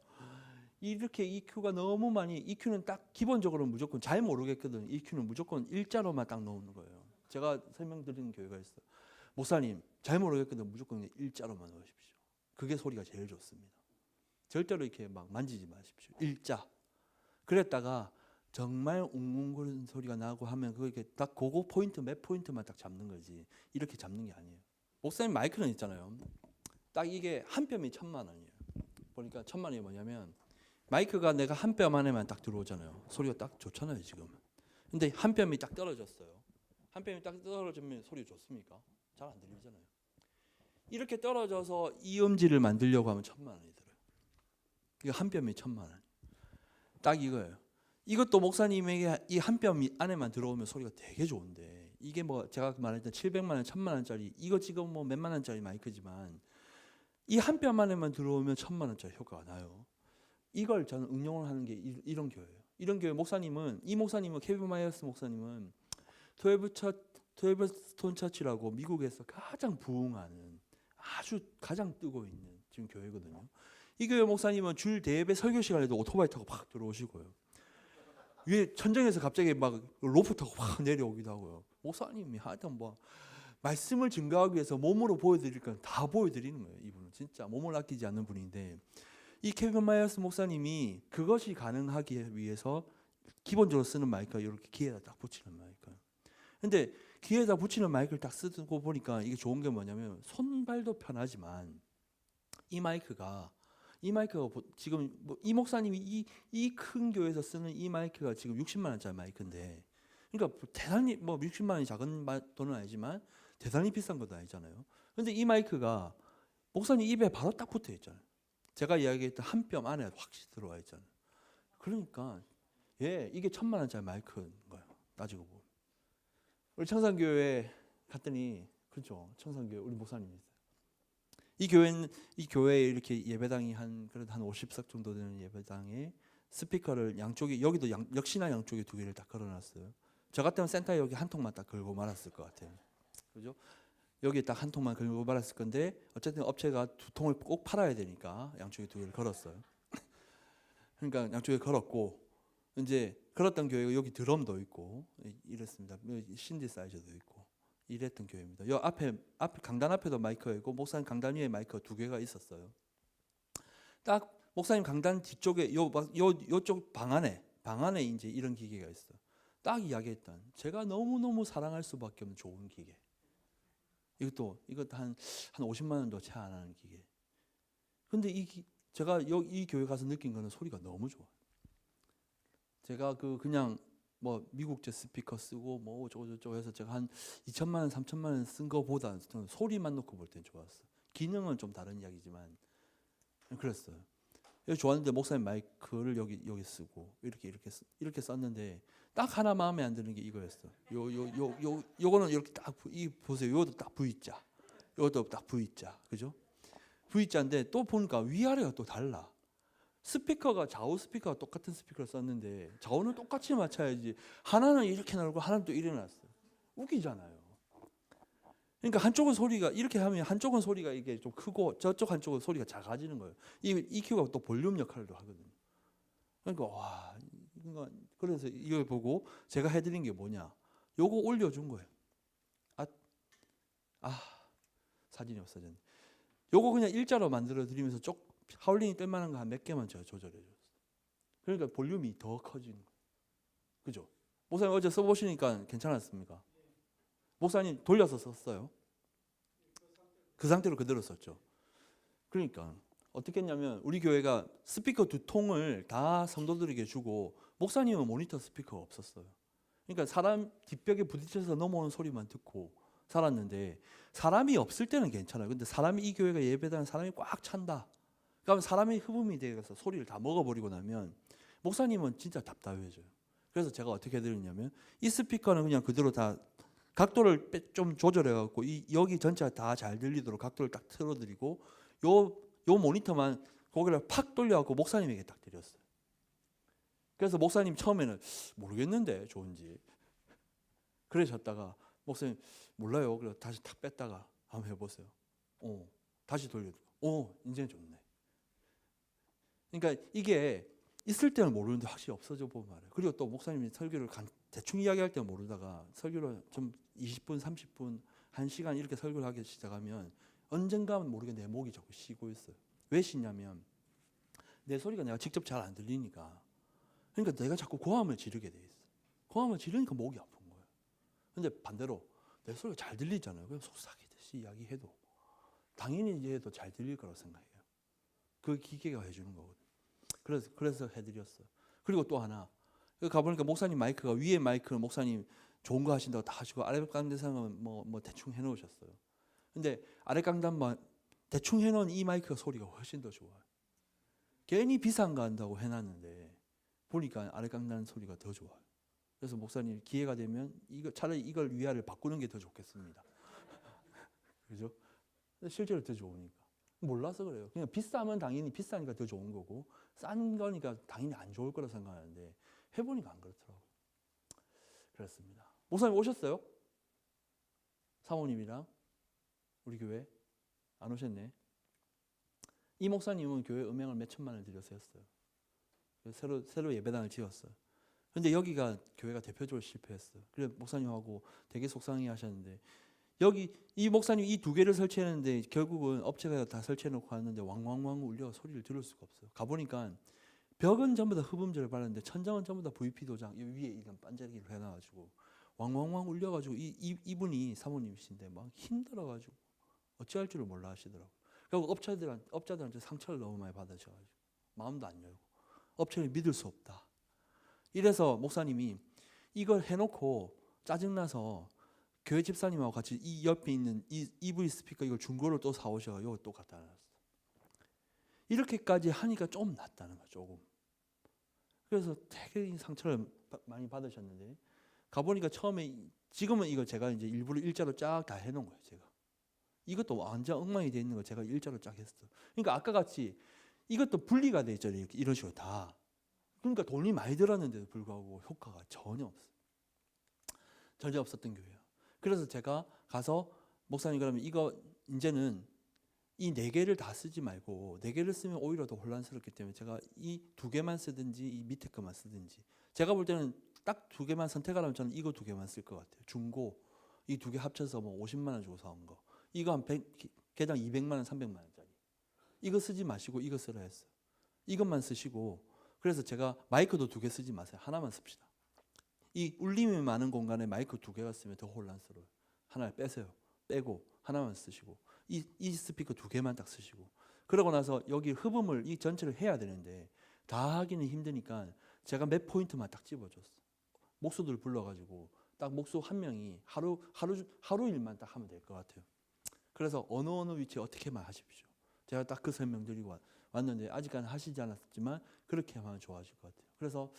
이렇게 EQ가 너무 많이, EQ는 딱 기본적으로 무조건 잘 모르겠거든. EQ는 무조건 일자로만 딱 넣는 거예요. 제가 설명드리는 교회가 있어요. 목사님, 잘 모르겠거든. 무조건 일자로만 넣으십시오. 그게 소리가 제일 좋습니다. 절대로 이렇게 막 만지지 마십시오. 일자. 그랬다가 정말 웅웅거리는 소리가 나고 하면 그게 딱 그거 포인트 몇 포인트만 딱 잡는 거지. 이렇게 잡는 게 아니에요. 목사님 마이크는 있잖아요. 딱 이게 한 뼘이 1,000만 원이에요. 보니까 1,000만 원이 뭐냐면 마이크가 내가 한 뼘 안에만 딱 들어오잖아요. 소리가 딱 좋잖아요 지금. 근데 한 뼘이 딱 떨어졌어요. 한 뼘이 딱 떨어지면 소리 좋습니까? 잘 안 들리잖아요. 이렇게 떨어져서 이 음질을 만들려고 하면 1,000만 원이 들어요. 이거 한 뼘이 1,000만 원. 딱 이거예요. 이것도 목사님에게 이 한 뼘 안에만 들어오면 소리가 되게 좋은데 이게 뭐 제가 말했던 700만 원, 1,000만 원짜리 이거 지금 뭐 몇만 원짜리 마이크지만 이 한 뼘 안에만 들어오면 1,000만 원짜리 효과가 나요. 이걸 저는 응용을 하는 게 이런 교회예요. 이런 교회 목사님은 케빈 마이어스 목사님은 12 스톤 처치라고 미국에서 가장 부흥하는 아주 가장 뜨고 있는 지금 교회거든요. 이 교회 목사님은 줄 대예배 설교 시간에도 오토바이 타고 팍 들어오시고요. 위에 천장에서 갑자기 막 로프 타고 확 내려오기도 하고요. 목사님이 하여튼 뭐 말씀을 증거하기 위해서 몸으로 보여드릴 건 다 보여드리는 거예요. 이분은 진짜 몸을 아끼지 않는 분인데 이 케빈 마이어스 목사님이 그것이 가능하기 위해서 기본적으로 쓰는 마이크가 이렇게 귀에다 딱 붙이는 마이크. 근데 귀에다 붙이는 마이크를 딱 쓰고 보니까 이게 좋은 게 뭐냐면 손발도 편하지만 이 마이크가 지금 뭐 이 목사님이 이 큰 교회에서 쓰는 이 마이크가 지금 60만 원짜리 마이크인데, 그러니까 대단히 뭐 60만 원이 작은 돈은 아니지만 대단히 비싼 것도 아니잖아요. 근데 이 마이크가 목사님 입에 바로 딱 붙어 있잖아요. 제가 이야기했던 한 뼘 안에 확실히 들어와 있잖아요. 그러니까 이게 1,000만 원짜리 마이크인 거예요. 따지고 보면. 우리 청산교회 갔더니, 그렇죠, 청산교회 우리 목사님이 있어요. 이 교회에 이렇게 예배당이 그래도 한 50석 정도 되는 예배당에 스피커를 양쪽에, 여기도 역시나 양쪽에 2개를 딱 걸어놨어요. 저 같으면 센터에 여기 한 통만 딱 걸고 말았을 것 같아요. 그죠? 여기 딱 한 통만 걸고 말았을 건데, 어쨌든 업체가 2통을 꼭 팔아야 되니까 양쪽에 2개를 걸었어요. 그러니까 양쪽에 걸었고, 이제 걸었던 교회가 여기 드럼도 있고 이랬습니다. 신디사이저도 있고 이랬던 교회입니다. 요 앞에 강단 앞에도 마이크가 있고 목사님 강단 위에 마이크가 2개가 있었어요. 딱 목사님 강단 뒤쪽에 요쪽 방 안에 이제 이런 기계가 있어. 딱 이야기했던, 제가 너무너무 사랑할 수밖에 없는 좋은 기계. 이것도 한 50만 원도 채 안 하는 기계. 근데 제가 이 교회 가서 느낀 거는 소리가 너무 좋아. 제가 그냥 뭐 미국제 스피커 쓰고 뭐 어쩌고저쩌고 해서 제가 한 2천만 원, 3천만 원 쓴 거보다 소리만 놓고 볼 땐 좋았어. 기능은 좀 다른 이야기지만 그랬어요. 좋았는데 목사님 마이크를 여기 쓰고 이렇게 썼는데 딱 하나 마음에 안 드는 게 이거였어. 요거는 이렇게 딱 보세요. 요것도 딱 V자. 요것도 딱 V자. 그죠? V자인데 또 보니까 위아래가 또 달라. 좌우 스피커가 똑같은 스피커를 썼는데 좌우는 똑같이 맞춰야지, 하나는 이렇게 나오고 하나는 또 이래 놨어요. 웃기잖아요. 그러니까 한쪽은 소리가 이렇게 하면 한쪽은 소리가 이게 좀 크고 저쪽 한쪽은 소리가 작아지는 거예요. 이 EQ가 또 볼륨 역할도 하거든요. 그러니까 그래서 이걸 보고 제가 해드린 게 뭐냐, 요거 올려준 거예요. 사진이 없어졌네. 요거 그냥 일자로 만들어 드리면서 하울링이 뜰 만한 거 한 몇 개만 제가 조절해 줬어요. 그러니까 볼륨이 더 커지는 거예요. 그죠? 목사님 어제 써보시니까 괜찮았습니까? 목사님 돌려서 썼어요? 그 상태로 그대로 썼죠. 그러니까 어떻게 했냐면 우리 교회가 스피커 2통을 다 성도들에게 주고 목사님은 모니터 스피커가 없었어요. 그러니까 사람 뒷벽에 부딪혀서 넘어오는 소리만 듣고 살았는데, 사람이 없을 때는 괜찮아요. 근데 이 교회가 예배당에 사람이 꽉 찬다. 그러면 사람이 흡음이 되어서 소리를 다 먹어버리고 나면 목사님은 진짜 답답해져요. 그래서 제가 어떻게 해드렸냐면 이 스피커는 그냥 그대로 다 각도를 좀 조절해갖고 여기 전체가 다 잘 들리도록 각도를 딱 틀어드리고 요 모니터만 거기를 팍 돌려갖고 목사님에게 딱 드렸어요. 그래서 목사님 처음에는 모르겠는데 좋은지 그러셨다가 목사님 몰라요. 그래서 다시 탁 뺐다가 한번 해보세요. 다시 돌려주고 이제는 좋네. 그러니까 이게 있을 때는 모르는데 확실히 없어져 보면 말이에요. 그리고 또 목사님이 설교를 대충 이야기할 때는 모르다가 설교를 좀 20분, 30분, 1시간 이렇게 설교를 하기 시작하면 언젠가는 모르게 내 목이 자꾸 쉬고 있어요. 왜 쉬냐면 내 소리가 내가 직접 잘 안 들리니까. 그러니까 내가 자꾸 고함을 지르게 돼 있어. 고함을 지르니까 목이 아픈 거예요. 근데 반대로 내 소리가 잘 들리잖아요. 그럼 속삭이듯이 이야기해도 당연히 이제도 잘 들릴 거라고 생각해요. 그 기계가 해주는 거거든요. 그래서 해드렸어요. 그리고 또 하나, 가보니까 목사님 마이크가 위에 마이크는 목사님 좋은 거 하신다고 다 하시고 아래 강단상은 뭐 대충 해놓으셨어요. 근데 아래 강단만 대충 해놓은 이 마이크가 소리가 훨씬 더 좋아요. 괜히 비싼 거 한다고 해놨는데 보니까 아래 강단 소리가 더 좋아요. 그래서 목사님 기회가 되면 차라리 이걸 위아래를 바꾸는 게 더 좋겠습니다. 그죠? 실제로 더 좋으니까. 몰라서 그래요. 그냥 비싸면 당연히 비싸니까 더 좋은 거고 싼 거니까 당연히 안 좋을 거라 생각하는데 해보니까 안 그렇더라고요. 그렇습니다. 목사님 오셨어요? 사모님이랑 우리 교회 안 오셨네. 이 목사님은 교회 음향을 몇 천만 원을 들여서 했어요. 새로 예배당을 지었어요. 근데 여기가 교회가 대표적으로 실패했어요. 그래서 목사님하고 되게 속상해 하셨는데, 여기 이 목사님 이 2개를 설치했는데 결국은 업체가 다 설치해놓고 왔는데 왕왕왕 울려 소리를 들을 수가 없어요. 가보니까 벽은 전부 다 흡음재를 발랐는데 천장은 전부 다 VP 도장 위에 이런 반짝이를 해놔가지고 왕왕왕 울려가지고 이분이 사모님이신데 막 힘들어가지고 어찌할 줄을 몰라 하시더라고요. 그리고 업자들한테 상처를 너무 많이 받으셔가지고 마음도 안 열고 업체를 믿을 수 없다. 이래서 목사님이 이걸 해놓고 짜증나서 교회 집사님하고 같이 이 옆에 있는 이 EV 스피커 이걸 중고로 또 사오셔 이거 또 갖다 놨어. 이렇게까지 하니까 좀 낫다는 거야 조금. 그래서 되게 상처를 많이 받으셨는데 가보니까 처음에 지금은 이거 제가 이제 일부러 일자로 쫙 다 해놓은 거예요 제가. 이것도 완전 엉망이 돼 있는 거 제가 일자로 쫙 했어. 그러니까 아까 같이 이것도 분리가 돼 있죠 이런 식으로 다. 그러니까 돈이 많이 들었는데도 불구하고 효과가 전혀 없었던 교회예요. 그래서 제가 가서 목사님 그러면 이거 이제는 이 네 개를 다 쓰지 말고 네 개를 쓰면 오히려 더 혼란스럽기 때문에 제가 이 두 개만 쓰든지 이 밑에 것만 쓰든지 제가 볼 때는 딱 두 개만 선택하라면 저는 이거 두 개만 쓸 것 같아요. 중고 이 두 개 합쳐서 뭐 50만 원 주고 사온 거 이거 한 개당 200만 원 300만 원짜리 이거 쓰지 마시고 이거 쓰라 했어요. 이것만 쓰시고 그래서 제가 마이크도 두 개 쓰지 마세요. 하나만 씁시다. 이 울림이 많은 공간에 마이크 두 개가 쓰면 더 혼란스러워요. 하나를 빼세요. 빼고 하나만 쓰시고 이 스피커 두 개만 딱 쓰시고 그러고 나서 여기 흡음을 이 전체를 해야 되는데 다 하기는 힘드니까 제가 몇 포인트만 딱 집어줬어. 목수들 불러가지고 딱 목수 한 명이 하루 일만 딱 하면 될 것 같아요. 그래서 어느 위치에 어떻게만 하십시오. 제가 딱 그 설명 드리고 왔는데 아직까지 하시지 않았지만 그렇게 하면 좋아질 것 같아요. 그래서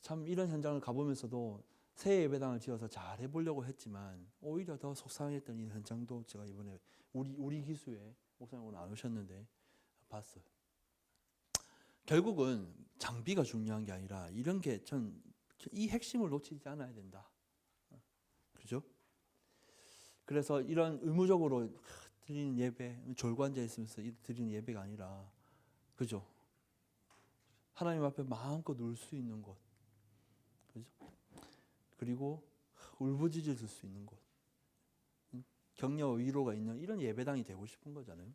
참 이런 현장을 가보면서도 새 예배당을 지어서 잘 해보려고 했지만 오히려 더 속상했던 이 현장도 제가 이번에 우리 기수에 목사님 오늘 안 오셨는데 봤어요. 결국은 장비가 중요한 게 아니라 이런 게 전 이 핵심을 놓치지 않아야 된다. 그죠? 그래서 이런 의무적으로 드리는 예배, 졸고 앉아 있으면서 드리는 예배가 아니라 그죠? 하나님 앞에 마음껏 누울 수 있는 곳, 그죠? 그리고 울부짖을 수 있는 곳, 격려와 위로가 있는 이런 예배당이 되고 싶은 거잖아요.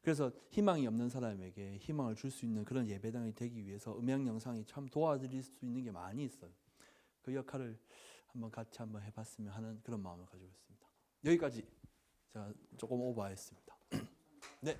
그래서 희망이 없는 사람에게 희망을 줄 수 있는 그런 예배당이 되기 위해서 음향 영상이 참 도와드릴 수 있는 게 많이 있어요. 그 역할을 같이 한번 해봤으면 하는 그런 마음을 가지고 있습니다. 여기까지 제가 조금 오버했습니다. 네.